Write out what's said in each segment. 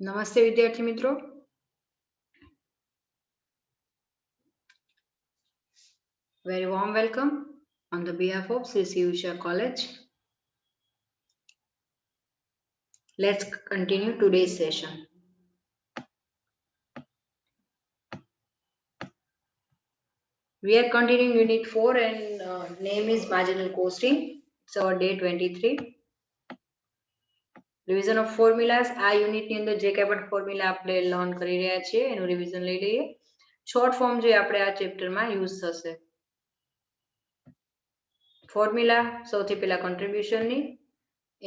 નમસ્તે વિદ્યાર્થી મિત્રો, very warm welcome on the behalf of CC Usha College. Let's continue today's session. We are continuing unit 4 and name is marginal costing. It's our day 23. Revision of formulas. આ યુનિટની અંદર જે કાંઈ પણ formula આપણે લર્ન કરી રહ્યા છીએ એનું રિવિઝન લઈ લઈએ. શોર્ટ ફોર્મ જે આપણે આ ચેપ્ટરમાં યુઝ થશે. ફોર્મ્યુલા સૌથી પહેલા કોન્ટ્રીબ્યુશનની,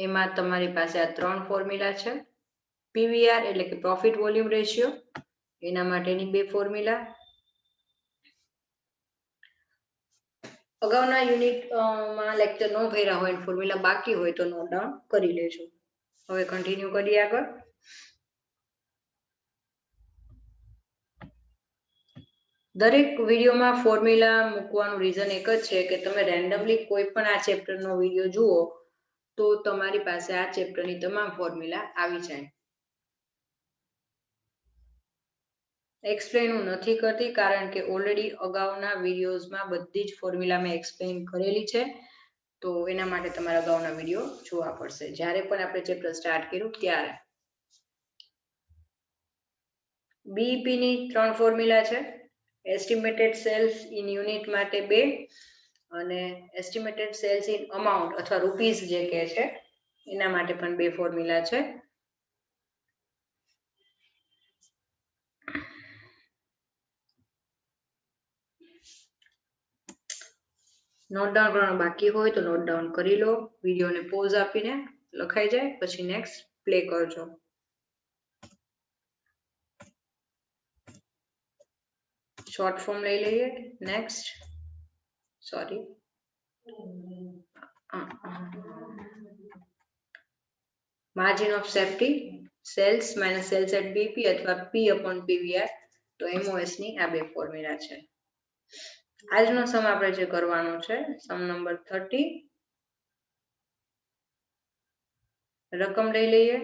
એમાં તમારી પાસે આ ત્રણ ફોર્મ્યુલા છે. પીવીઆર એટલે કે પ્રોફિટ વોલ્યુમ રેશિયો, એના માટેની બે ફોર્મ્યુલા. અગાઉના યુનિટમાં લેક્ચર ન ભર્યા હોય ફોર્મ્યુલા બાકી હોય તો નોટ ડાઉન કરી લેજો. હવે કન્ટિન્યુ કરીએ આગળ. દરેક વિડીયોમાં ફોર્મ્યુલા મૂકવાનું રીઝન એક જ છે કે તમે રેન્ડમલી કોઈ પણ આ ચેપ્ટરનો વિડીયો જુઓ તો તમારી પાસે આ ચેપ્ટરની તમામ ફોર્મ્યુલા આવી જાય. એક્સપ્લેન હું નથી કરતી કારણ કે ઓલરેડી અગાઉના વિડીયોઝમાં બધી જ ફોર્મ્યુલા મેં એક્સપ્લેન કરેલી છે, તો એના માટે તમારે અગાઉના વિડીયો જોવા પડશે. જ્યારે પણ આપણે ચેપ્ટર સ્ટાર્ટ કર્યું ત્યારે બીઈપી ની ત્રણ ફોર્મ્યુલા છે. એસ્ટિમેટેડ સેલ્સ ઇન યુનિટ માટે 2 અને એસ્ટિમેટેડ સેલ્સ ઇન અમાઉન્ટ અથવા રૂપીસ જે કહે છે એના માટે પણ 2 ફોર્મ્યુલા છે. નોટ ડાઉન કરવાનું બાકી હોય તો નોટ ડાઉન કરી લો, વિડીયોને પોઝ આપીને લખાઈ જાય પછી નેક્સ્ટ પ્લે કરજો. શોર્ટ ફોર્મ લઈ લઈએ. Next margin of safety, sales minus sales at BP અથવા પી અપોન પીવીઆર, તો એમઓએસ ની આ બે ફોર્મ્યુલા છે. આજનો સમ આપણે જે કરવાનો છે સમ નંબર 30. રકમ લઈ લઈએ.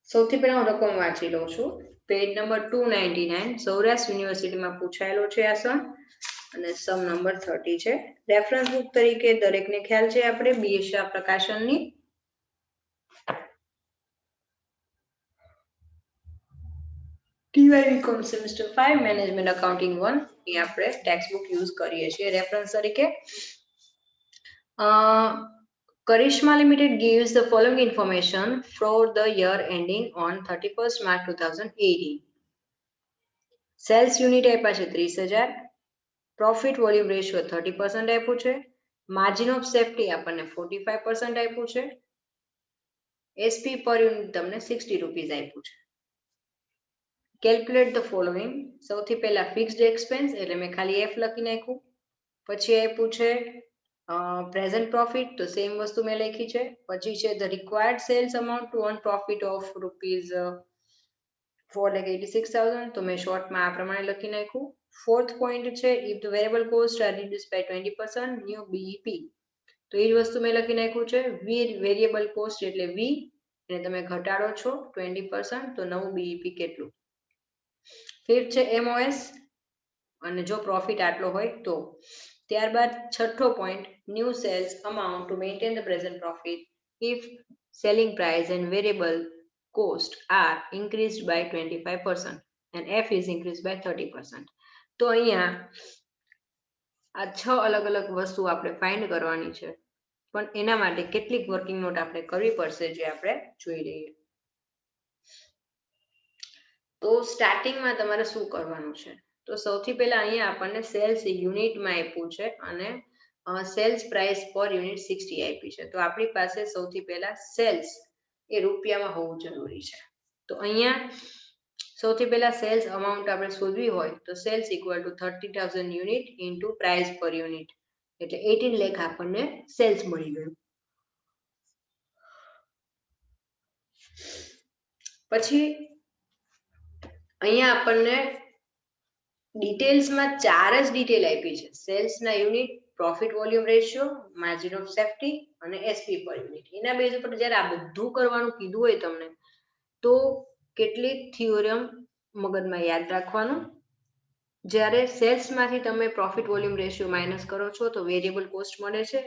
સૌથી પહેલા હું રકમ વાંચી લઉં છું. પેજ નંબર 299 સૌરાષ્ટ્ર યુનિવર્સિટીમાં પૂછાયેલો છે આ સમ અને સમ નંબર 30 છે. રેફરન્સ બુક તરીકે દરેકને ખ્યાલ છે આપણે બી શાહ પ્રકાશનની TYBCom સેમેસ્ટર 5 મેનેજમેન્ટ એકાઉન્ટિંગ 1 એ આપણે ટેક્સ્ટ બુક યુઝ કરીએ છીએ રેફરન્સ તરીકે. Karishma Limited gives the following information for the year ending on 31st March 2018. Sales unit આપ્યા છે 30,000, profit volume ratio 30% આપ્યું છે, margin of safety આપણને 45% આપ્યું છે, SP per unit તમને 60 રૂપીસ આપ્યું છે. Calculate the following. સૌથી પહેલા ફિક્સ્ડ એક્સપેન્સ એટલે મેં ખાલી F લખી નાખ્યું. પછી આપ્યું છે પ્રેઝન્ટ પ્રોફિટ, તો સેમ વસ્તુ મેં લખી છે. પછી છે the required sales amount to earn profit of rupees 4,86,000, તો મેં શોર્ટમાં આ પ્રમાણે લખી નાખ્યું. ફોર્થ પોઈન્ટ છે if the variable cost are reduced by 20% new BEP, તો એ જ વસ્તુ મેં લખી નાખ્યું છે. વેરિયેબલ કોસ્ટ એટલે V અને તમે ઘટાડો છો 20%, તો નવું બીઈપી કેટલું. ફિફ્થ છે એમઓએસ અને જો પ્રોફિટ આટલો હોય તો. ત્યારબાદ છઠ્ઠો point new sales amount to maintain the present profit if selling price and variable cost are increased by 25% and F is increased by 30%. તો અહીંયા આ 6 અલગ અલગ વસ્તુ આપણે ફાઇન્ડ કરવાની છે, પણ એના માટે કેટલીક વર્કિંગ નોટ આપણે કરવી પડશે જે આપણે જોઈ લઈએ. તો સ્ટાર્ટિંગમાં તમારે શું કરવાનું છે, તો સૌથી પહેલા અહીંયા આપણને સેલ્સ યુનિટમાં આપ્યું છે અને સેલ્સ પ્રાઇસ પર યુનિટ 60 આપી છે. તો આપણી પાસે સૌથી પહેલા સેલ્સ એ રૂપિયામાં હોવું જરૂરી છે. તો અહીંયા સૌથી પહેલા સેલ્સ અમાઉન્ટ આપણે શોધવી હોય તો sales equal to 30,000 unit into price per unit એટલે 18 લાખ આપણને સેલ્સ મળી ગયું. પછી અહીંયા આપણને ડિટેલ્સમાં 4 જ ડિટેલ આપી છે. સેલ્સના unit, profit volume ratio, margin of safety અને એસપી પર યુનિટ. એના બેઝ ઉપર જ્યારે આ બધું કરવાનું કીધું હોય તમને તો કેટલીક થિયોરમ મગજમાં યાદ રાખવાનું. જ્યારે સેલ્સમાંથી તમે પ્રોફિટ વોલ્યુમ રેશિયો માઇનસ કરો છો તો વેરિયેબલ કોસ્ટ મળે છે.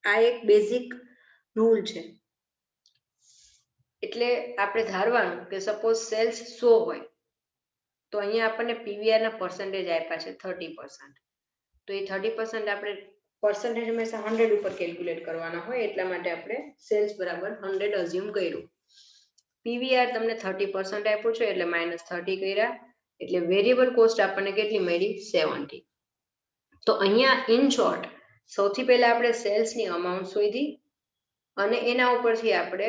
આ એક બેઝિક રૂલ છે. એટલે આપણે ધારવાનું કે સપોઝ સેલ્સ 100 હોય તો અહીંયા આપણને પીવીઆર ના પર્સન્ટેજ આપ્યા છે 30%. તો એ 30% આપણે પર્સન્ટેજ હંમેશા 100 ઉપર કેલ્ક્યુલેટ કરવાના હોય, એટલા માટે આપણે સેલ્સ બરાબર 100 અઝ્યુમ કર્યું. પીવીઆર તમને 30% આપ્યું છે એટલે -30 કર્યા, એટલે વેરિયેબલ કોસ્ટ આપણને કેટલી મળી? 70. તો અહીંયા ઇન શોર્ટ સૌથી પહેલા આપણે સેલ્સની અમાઉન્ટ શોધી અને એના ઉપરથી આપણે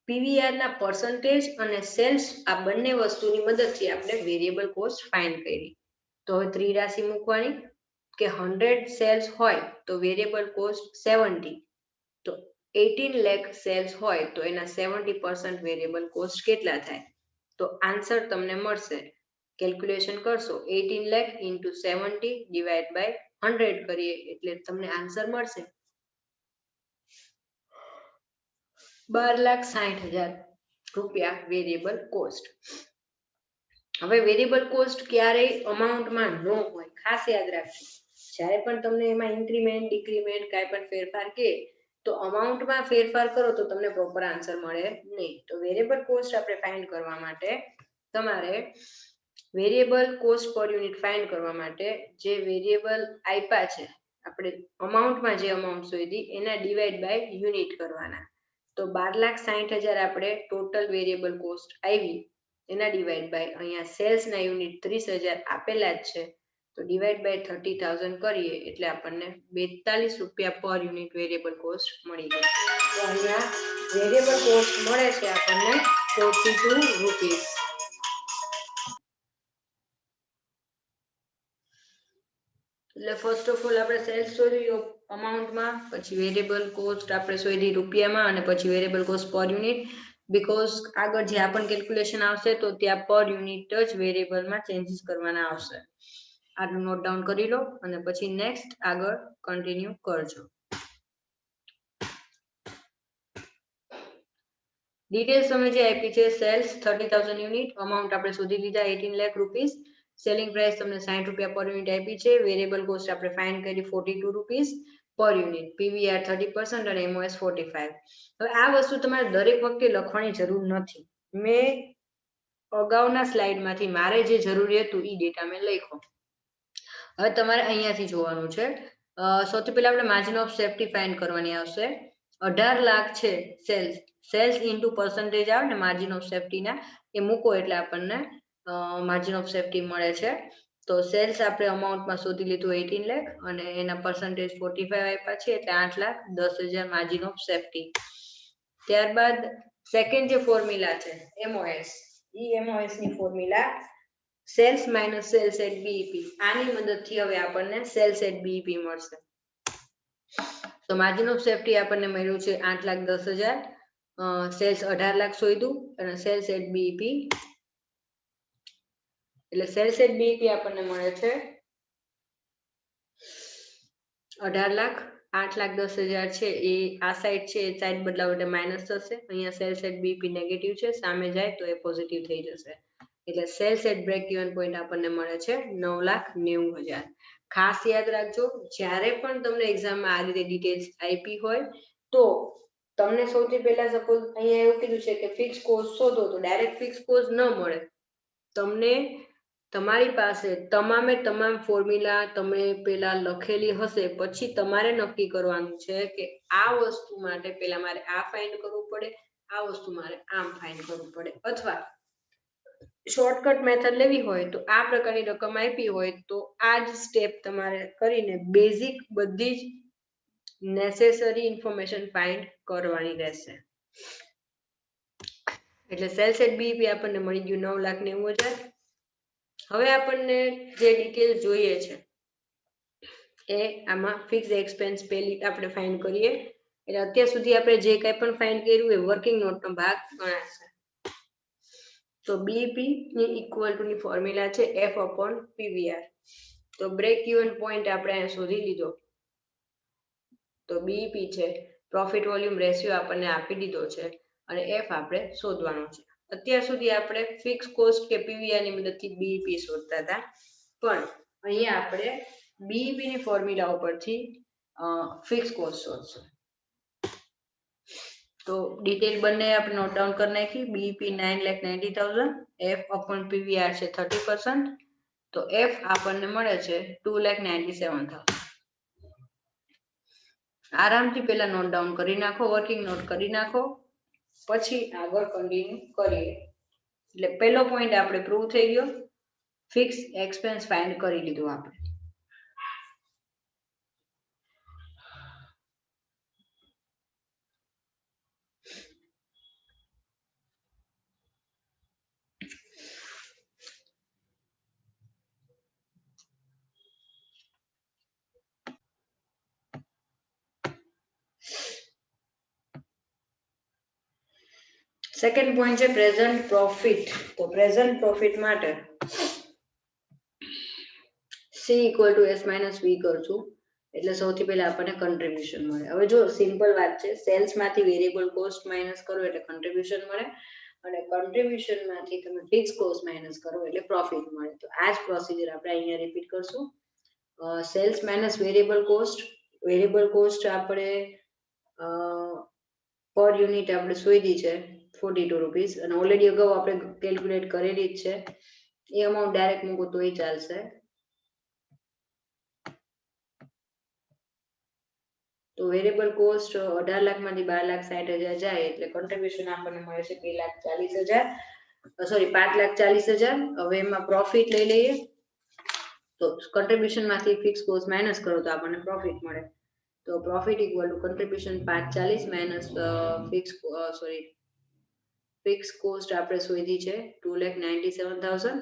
પીવીઆર ના પર્સન્ટેજ અને સેલ્સ આ બંને વસ્તુની મદદથી આપણે વેરિયેબલ કોસ્ટ ફાઇન્ડ કરી. તો હવે ત્રિરાશિ મૂકવાની કે 100 સેલ્સ હોય તો વેરિયેબલ કોસ્ટ 70. તો 18 લાખ સેલ્સ હોય તો એના 70% વેરિયેબલ કોસ્ટ કેટલા થાય? તો આન્સર તમને મળશે. કેલ્ક્યુલેશન કરશો 18 લાખ ઇન્ટુ 70 ડિવાઇડ બાય 100 કરીએ એટલે તમને આન્સર મળશે 12,60,000 રૂપિયા વેરિયેબલ કોસ્ટ. હવે વેરિયેબલ કોસ્ટ ક્યારેય અમાઉન્ટમાં ન હોય, ખાસ યાદ રાખજો. જ્યારે પણ તમને એમાં ઇન્ક્રીમેન્ટ ડિક્રીમેન્ટ કાંઈ પણ ફેરફાર કે તો અમાઉન્ટમાં ફેરફાર કરો તો તમને પ્રોપર આન્સર મળે નહીં. તો વેરિયેબલ કોસ્ટ આપણે ફાઇન્ડ કરવા માટે તમારે વેરિયેબલ કોસ્ટ પર યુનિટ ફાઇન્ડ કરવા માટે જે વેરિયેબલ આપ્યા છે આપણે અમાઉન્ટમાં જે અમાઉન્ટ શોધી એના ડિવાઇડ બાય યુનિટ કરવાના. તો 12,60,000 આપણે ટોટલ વેરિયેબલ કોસ્ટ આવી, એના ડિવાઇડ બાય અહીંયા સેલ્સના યુનિટ 30,000 આપેલા જ છે તો ડિવાઇડ બાય 30,000 કરીએ એટલે આપણને 42 રૂપિયા પર યુનિટ વેરિયેબલ કોસ્ટ મળી જાય. તો અહીંયા વેરિયેબલ કોસ્ટ મળે છે આપણને 42 રૂપીસ. એટલે ફર્સ્ટ ઓફ ઓલ આપણે સેલ્સ શોધી અમાઉન્ટમાં, પછી વેરિયેબલ કોસ્ટ આપણે શોધી રૂપિયામાં અને પછી વેરિયેબલ કોસ્ટ પર યુનિટ. બીકોઝ આગળ જ્યાં પણ કેલ્ક્યુલેશન આવશે તો ત્યાં પર યુનિટ જ વેરિયેબલમાં ચેન્જીસ કરવાના આવશે. આટલું નોટ ડાઉન કરી લો અને પછી નેક્સ્ટ આગળ કન્ટિન્યુ કરજો. ડિટેલ્સ તમે જે આપી છે સેલ્સ 30,000 યુનિટ, અમાઉન્ટ આપણે શોધી લીધા 18 લાખ રૂપીસ, સેલિંગ પ્રાઇસ તમને 60 રૂપિયા પર યુનિટ આપી છે, વેરિયેબલ કોસ્ટ આપણે ફાઇન્ડ કરી 42 રૂપીસ પર યુનિટ, પીવીઆર 30% અને એમઓએસ 45. હવે આ વસ્તુ તમારે દરેક વખતે લખવાની જરૂર નથી. મેં અગાઉના સ્લાઇડમાંથી મારે જે જરૂરી હતું એ ડેટા મેં લખ્યો. હવે તમારે અહીંયાથી જોવાનું છે. સૌથી પહેલા આપણે માર્જિન ઓફ સેફ્ટી ફાઇન્ડ કરવાની આવશે. 18 લાખ છે સેલ્સ ઇન્ટુ પર્સન્ટેજ આવે ને માર્જિન ઓફ સેફ્ટીના એ મૂકો એટલે આપણને માર્જિન ઓફ સેફ્ટી મળે છે. તો સેલ્સ આપણે અમાઉન્ટમાં શોધી લીધું 18 લાખ અને એના પર્સન્ટેજ 45 આપ્યા છે એટલે 8,10,000 માર્જિન ઓફ સેફ્ટી. ત્યારબાદ સેકન્ડ જે ફોર્મ્યુલા છે એમઓએસ, એમઓએસ ની formula sales minus sales at BEP. આની મદદથી હવે આપણને સેલ્સ એટ બીઈપી મળશે. તો માર્જિન ઓફ સેફ્ટી આપણને મળ્યું છે 8,10,000, સેલ્સ 18 લાખ શોધ્યું અને સેલ્સ એટ બીઈપી એટલે સેલ્સ એટ બીઈપી આપણને મળે છે 18 લાખ. 8,10,000 છે એ આ સાઈડ છે એ સાઈડ બદલાવ એટલે માઇનસ થશે. અહીંયા સેલ્સ એટ બીઈપી નેગેટિવ છે, સામે જાય તો એ પોઝિટિવ થઈ જશે એટલે sales at break even point આપણને મળે છે 9,90,000. ખાસ યાદ રાખજો જ્યારે પણ તમને એક્ઝામમાં આ રીતે ડિટેલ્સ આપી હોય તો તમને સૌથી પહેલા સપોઝ અહીંયા એવું કીધું છે કે ફિક્સ કોસ્ટ શોધો તો ડાયરેક્ટ ફિક્સ કોસ્ટ ન મળે. તમને તમારી પાસે તમામે તમામ ફોર્મ્યુલા તમે પેલા લખેલી હશે પછી તમારે નક્કી કરવાનું છે કે આ વસ્તુ માટે પેલા મારે આ ફાઇન્ડ કરવું પડે, આ વસ્તુ મારે આમ ફાઇન્ડ કરવું પડે, અથવા શોર્ટકટ મેથડ લેવી હોય તો આ પ્રકારની રકમ આપી હોય તો આ જ સ્ટેપ તમારે કરીને બેઝિક બધી જ નેસેસરી ઇન્ફોર્મેશન ફાઇન્ડ કરવાની રહેશે. એટલે સેલ્સ એટ બીઈપી આપણને મળી ગયું 9,90,000. હવે આપણને જે ડિટેલ જોઈએ છે એ આમાં ફિક્સ એક્સપેન્સ પેલી આપણે ફાઇન્ડ કરીએ. એટલે અત્યાર સુધી આપણે જે કંઈ પણ ફાઇન્ડ કર્યું એ વર્કિંગ નોટનો ભાગ ગણાશે. તો બીઈપી ની ઇક્વલ ટુ ની ફોર્મ્યુલા છે F/PVR. તો બ્રેક ઇવન પોઈન્ટ આપણે અહીંયા શોધી લીધો. તો બીઈપી છે, પ્રોફિટ વોલ્યુમ રેશિયો આપણને આપી દીધો છે અને એફ આપણે શોધવાનો છે. અત્યાર સુધી આપણે ફિક્સ કોસ્ટ કે પીવીઆર ની મદદથી બીઈપી શોધતા હતા, પણ અહીંયા આપણે બીઈપી ની ફોર્મ્યુલા ઉપરથી ફિક્સ કોસ્ટ શોધશું. તો ડિટેલ બંને આપણે નોટ ડાઉન કરી નાખી. બીઈપી 9,90,000, એફ અપોન પીવીઆર છે 30%, તો એફ આપણને મળે છે 2,97,000. આરામથી પહેલા નોટ ડાઉન કરી નાખો, વર્કિંગ નોટ કરી નાખો, પછી આગળ કન્ટિન્યુ કરીએ. એટલે પહેલો પોઈન્ટ આપણે પ્રૂવ થઈ ગયો, ફિક્સ એક્સપેન્સ ફાઇન્ડ કરી લીધું આપણે. સેકન્ડ પોઈન્ટ છે પ્રેઝન્ટ પ્રોફિટ. તો પ્રેઝન્ટ પ્રોફિટ માટે C = S - V કરશું, એટલે સૌથી પહેલા આપણને કન્ટ્રીબ્યુશન મળે. હવે જો સિમ્પલ વાત છે, સેલ્સ માંથી વેરિયેબલ કોસ્ટ માઈનસ કરો એટલે કન્ટ્રીબ્યુશન મળે, અને કન્ટ્રીબ્યુશન માંથી તમે ફિક્સ કોસ્ટ માઈનસ કરો એટલે પ્રોફિટ મળે. તો આ જ પ્રોસિજર આપણે અહીંયા રિપીટ કરશું. સેલ્સ માઈનસ વેરિયેબલ કોસ્ટ આપણે પર યુનિટ આપણે શોધી છે 42 રૂપીસ, અને ઓલરેડી અગાઉ આપણે કેલ્ક્યુલેટ કરેલી જ છે. એ અમાઉન્ટ ડાયરેક્ટ મૂકો તોય ચાલશે. તો વેરિયેબલ કોસ્ટ 18 લાખ માંથી 12,60,000 જાય એટલે કન્ટ્રીબ્યુશન આપણને મળે છે 2,40,000, સોરી 5,40,000. હવે એમાં પ્રોફિટ લઈ લઈએ. તો કન્ટ્રીબ્યુશન માંથી ફિક્સ કોસ્ટ માઈનસ કરો તો આપણને પ્રોફિટ મળે. તો profit equal to contribution 540 minus fix cost આપણે શોધી છે 2,97,000,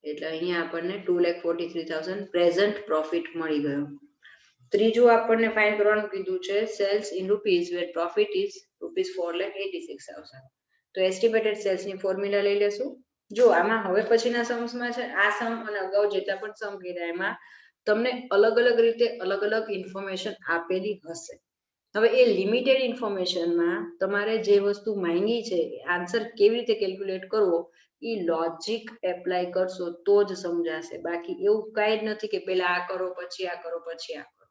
એટલે અહીંયા આપણને 2,43,000 પ્રેઝન્ટ પ્રોફિટ મળી ગયો. ત્રીજું આપણને ફાઇન્ડ કરવાનું કીધું છે sales in rupees where profit is ₹4,86,000. તો એસ્ટિમેટેડ સેલ્સ ની ફોર્મ્યુલા લઈ લેશું. જો આમાં હવે પછીના સમસમાં છે, આ સમ અને અગાઉ જેટલા પણ સમ કર્યા એમાં તમને અલગ અલગ રીતે અલગ અલગ ઇન્ફોર્મેશન આપેલી હશે. હવે એ લિમિટેડ ઇન્ફોર્મેશનમાં તમારે જે વસ્તુ માંગી છે આન્સર કેવી રીતે કેલ્ક્યુલેટ કરવો એ લોજિક એપ્લાય કરશો તો જ સમજાશે. બાકી એવું કાંઈ જ નથી કે પહેલા આ કરો પછી આ કરો પછી આ કરો.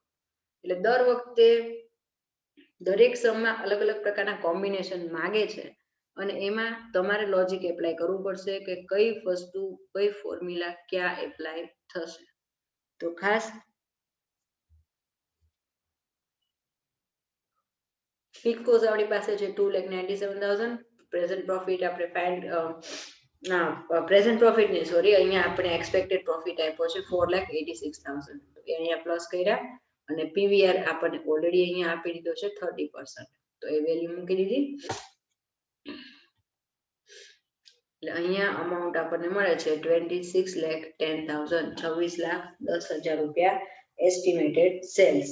એટલે દર વખતે દરેક સમમાં અલગ અલગ પ્રકારના કોમ્બિનેશન માંગે છે, અને એમાં તમારે લોજિક એપ્લાય કરવું પડશે કે કઈ વસ્તુ કઈ ફોર્મ્યુલા ક્યાં એપ્લાય થશે. તો ખાસ ફિક્સ કોસ્ટ આપણી પાસે છે 2,97,000, પ્રેઝન્ટ પ્રોફિટ આપણે પ્રેઝન્ટ પ્રોફિટ નહીં સોરી, અહીંયા આપણે એક્સપેક્ટેડ પ્રોફિટ આપ્યો છે 4,86,000. તો અહીંયા પ્લસ કર્યા, અને પીવીઆર આપણને ઓલરેડી અહીંયા આપી દીધો છે 30%, તો એ વેલ્યુ મૂકી દીધી. એટલે અહીંયા અમાઉન્ટ આપણને મળે છે 26,10,000, 26,10,000 રૂપિયા એસ્ટિમેટેડ સેલ્સ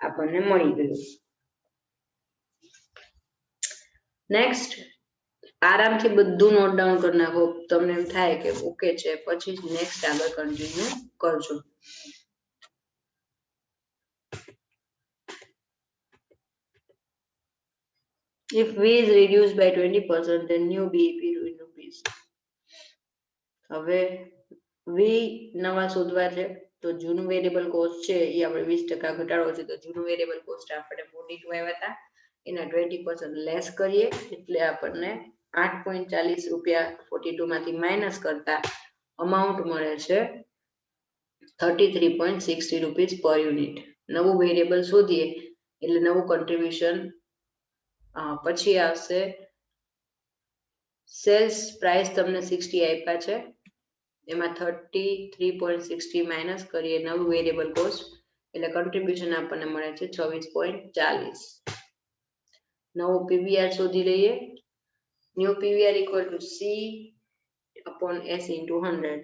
આપણને મળી ગયું. નેક્સ્ટ આરામથી બધું નોટ ડાઉન કરી નાખો, તમને એમ થાય કે ઓકે છે, પછી નેક્સ્ટ આગળ કન્ટિન્યુ કરજો. If V is reduced by 20%, then new BEP in rupees. હવે V નવા શોધવા છે, તો જૂનું વેરિયેબલ કોસ્ટ છે એ આપણે 20% ઘટાડવો છે. તો જૂનું વેરિયેબલ કોસ્ટ આપણે 42 આવ્યા હતા, એના 20% લેસ કરીએ એટલે આપણને 8.40 રૂપિયા 42 માંથી માઇનસ કરતા અમાઉન્ટ મળે છે 33.60 રૂપીસ પર યુનિટ. નવું વેરિયેબલ શોધીએ એટલે નવું કન્ટ્રીબ્યુશન પછી આવશે. સેલ્સ પ્રાઇસ તમને 60 આપ્યા છે, એમાં 33.60 માઇનસ કરીએ નવું વેરિયેબલ કોસ્ટ એટલે કન્ટ્રીબ્યુશન આપણને મળે છે 26.40. નવું પીવીઆર શોધી લઈએ. New PVR equal to C/S × 100.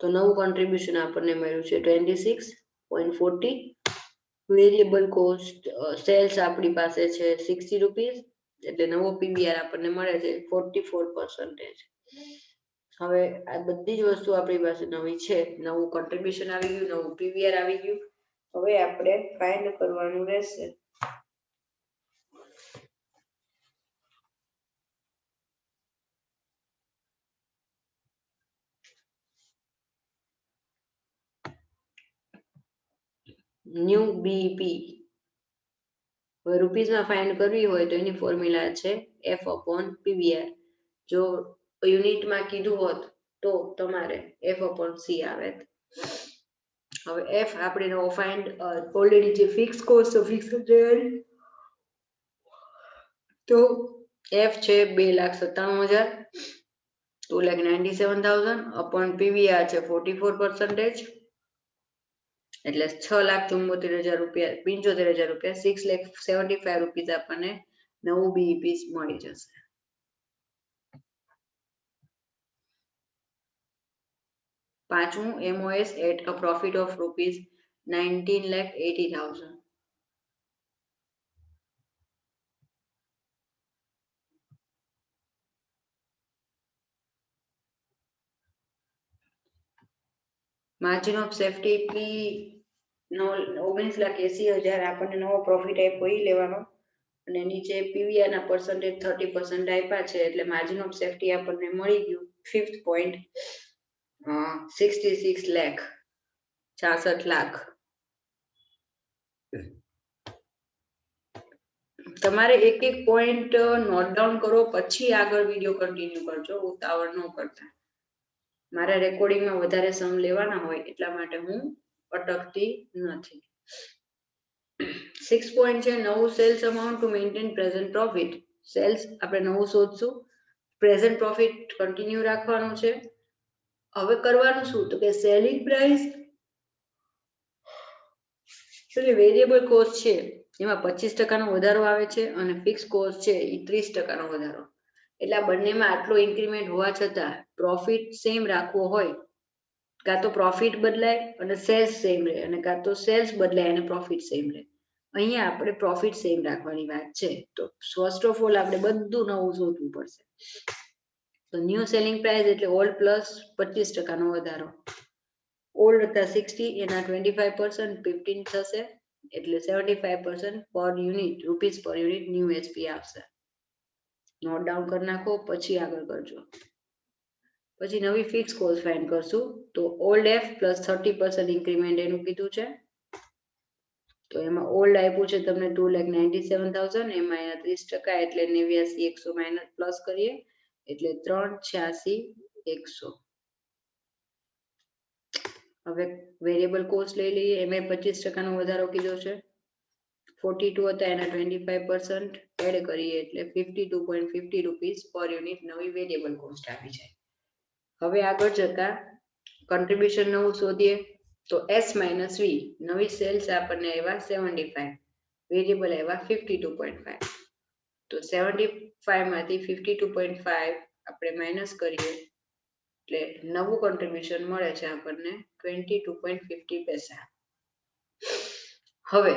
તો નવું કન્ટ્રીબ્યુશન આપણને મળ્યું છે 26.40. વેરિયેબલ કોસ્ટ સેલ્સ આપણી પાસે છે 60 રૂપીસ, એટલે નવો પીવીઆર આપણને મળે છે 44%. હવે આ બધી જ વસ્તુ આપણી પાસે નવી છે, નવું કોન્ટ્રીબ્યુશન આવી ગયું, નવું પીવીઆર આવી ગયું. હવે આપણે ફાઇન્ડ કરવાનું રહેશે ન્યુ બીઈપી. હવે રૂપીઝમાં ફાઇન્ડ કરવી હોય તો એની ફોર્મ્યુલા છે એફ અપોન પીવીઆર. જો યુનિટમાં કીધું હોત તો તમારે એફ અપોન સી આવે. હવે એફ આપણે નવો ફાઇન્ડ ઓલરેડી જે ફિક્સ કોસ્ટ ફિક્સ તો એફ છે 2,97,000, 2,97,000 અપોન પીવીઆર છે 44%, એટલે 6,74,000 રૂપિયા, 75,000 રૂપિયા, 6,75,000 રૂપીસ આપણને નવું બીઈપી મળી જશે. પાંચમું MOS at a profit of rupees 19,80,000. Margin of safety P નો 19,80,000 આપણને નવો પ્રોફિટ આપ્યો એ લેવાનો, અને નીચે પીવીઆર ના પર્સન્ટેજ 30% આપ્યા છે, એટલે માર્જિન ઓફ સેફ્ટી આપણને મળી ગયું 5.66 લાખ, 66 લાખ. તમારે એક એક પોઈન્ટ નોટ ડાઉન કરો પછી આગળ વિડીયો કન્ટિન્યુ કરજો, ઉતાવળ ન કરતા. મારા રેકોર્ડિંગમાં વધારે સમ લેવાના હોય એટલા માટે હું અટકતી નથી. 6 પોઈન્ટ છે નવું sales amount to maintain present profit. Sales આપણે નવું શોધશું, પ્રેઝન્ટ પ્રોફિટ કન્ટિન્યુ રાખવાનું છે. હવે કરવાનું શું તો કે સેલિંગ પ્રાઇસ એટલે વેરિયેબલ કોસ્ટ છે એમાં 25% નો વધારો આવે છે, અને ફિક્સ કોસ્ટ છે એ 30% નો વધારો. એટલે આ બંનેમાં આટલો ઇન્ક્રીમેન્ટ હોવા છતાં પ્રોફિટ સેમ રાખવો હોય, કાં તો પ્રોફિટ બદલાય અને સેલ્સ સેમ રહે, અને કાં તો સેલ્સ બદલાય અને પ્રોફિટ સેમ રહે. અહીંયા આપણે પ્રોફિટ સેમ રાખવાની વાત છે. તો ફર્સ્ટ ઓફ ઓલ આપણે બધું નવું શોધવું પડશે. તો ન્યૂ સેલિંગ પ્રાઇસ એટલે ઓલ્ડ પ્લસ 25% નો વધારો. ઓલ્ડ હતા 60, એના 25% 15 થશે, એટલે 75% પર યુનિટ, રૂપીસ પર યુનિટ ન્યૂ એચપી આવશે. નોટ ડાઉન કરી નાખો પછી આગળ કરજો. પછી નવી ફિક્સ કોસ્ટ ફાઇન્ડ કરશું. તો ઓલ્ડ એફ પ્લસ 30% ઇન્ક્રીમેન્ટ એનું કીધું છે. તો એમાં ઓલ્ડ આપ્યું છે તમને 2,97,000, એમાં એના 30% એટલે 89,100 માઇનસ પ્લસ કરીએ એટલે 3,86,100. હવે વેરિયેબલ કોસ્ટ લઈ લઈએ, એમાં 25% નો વધારો કીધો છે. 42 હતા એના 25% એડ કરીએ એટલે 52.50 રૂપીસ પર યુનિટ નવી વેરિયેબલ કોસ્ટ આવી જાય. હવે આગળ જતા કોન્ટ્રીબ્યુશન નવું શોધીએ. તો S માઇનસ V, નવી સેલ્સ આપણને આવ્યા 75, વેરિયેબલ આવ્યા 52.5. તો 75 માંથી 52.5 આપણે માઇનસ કરીએ એટલે નવું કોન્ટ્રીબ્યુશન મળે છે આપણને 22.50 પૈસા. હવે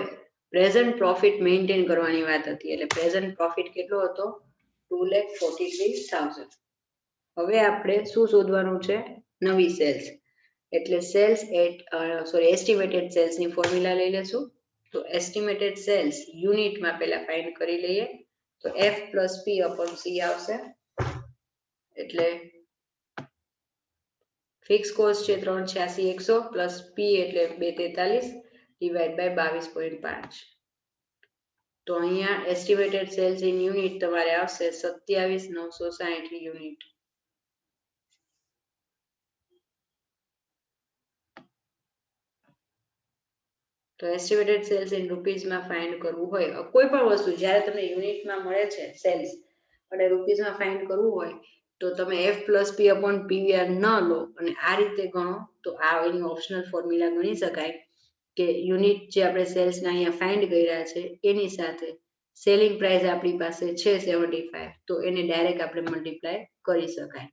પ્રેઝન્ટ પ્રોફિટ મેન્ટેન કરવાની વાત હતી, એટલે પ્રેઝન્ટ પ્રોફિટ કેટલો હતો 2,43,000. હવે આપણે શું શોધવાનું છે નવી સેલ્સ, એટલે સેલ્સ એસ્ટિમેટેડ સેલ્સ ની ફોર્મ્યુલા લઈ લેશું. તો એસ્ટિમેટેડ સેલ્સ યુનિટમાં પહેલા ફાઇન્ડ કરી લઈએ. તો F plus P upon C આવશે, એટલે ફિક્સ કોસ્ટ છે 3,86,100 પ્લસ P એટલે 2,43 ડિવાઇડ બાય 22.5. તો અહીંયા એસ્ટિમેટેડ સેલ્સ ઇન યુનિટ તમારે આવશે 27,960 યુનિટ. તો એસ્ટિમેટેડ સેલ્સ ઇન રૂપીઝમાં ફાઇન્ડ કરવું હોય, કોઈ પણ વસ્તુ જ્યારે તમને યુનિટમાં મળે છે સેલ્સ અને રૂપીઝમાં ફાઇન્ડ કરવું હોય તો તમે F plus P upon PVR ન લો અને આ રીતે ગણો તો આ એની ઓપ્શનલ ફોર્મ્યુલા ગણી શકાય કે યુનિટ જે આપણે સેલ્સના અહીંયા ફાઇન્ડ કર્યા છે એની સાથે સેલિંગ પ્રાઇસ આપણી પાસે છે 75, તો એને ડાયરેક્ટ આપણે મલ્ટીપ્લાય કરી શકાય.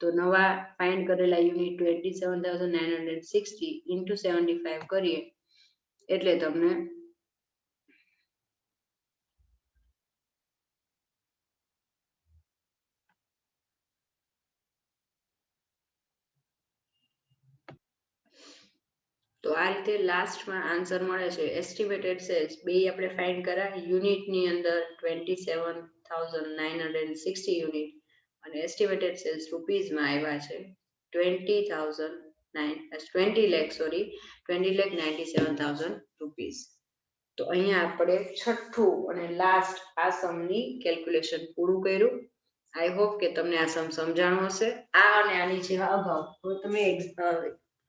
તો નવા ફાઇન્ડ કરેલા યુનિટ 27,960 ઇન્ટુ 75 કરીએ એટલે તમને તો આ રીતે લાસ્ટમાં આન્સર મળે છે એસ્ટિમેટેડ સેલ્સ બે આપણે ફાઇન્ડ કર્યા યુનિટની અંદર 27,960 યુનિટ અને એસ્ટિમેટેડ સેલ્સ રૂપીઝમાં આવ્યા છે 20,97,000 રૂપીઝ. તો અહીંયા આપણે છઠ્ઠું અને લાસ્ટ આ સમની કેલ્ક્યુલેશન પૂરું કર્યું. આઈ હોપ કે તમને આ સમ સમજાણું હશે. આ અને આની જેવા અગાઉ તમે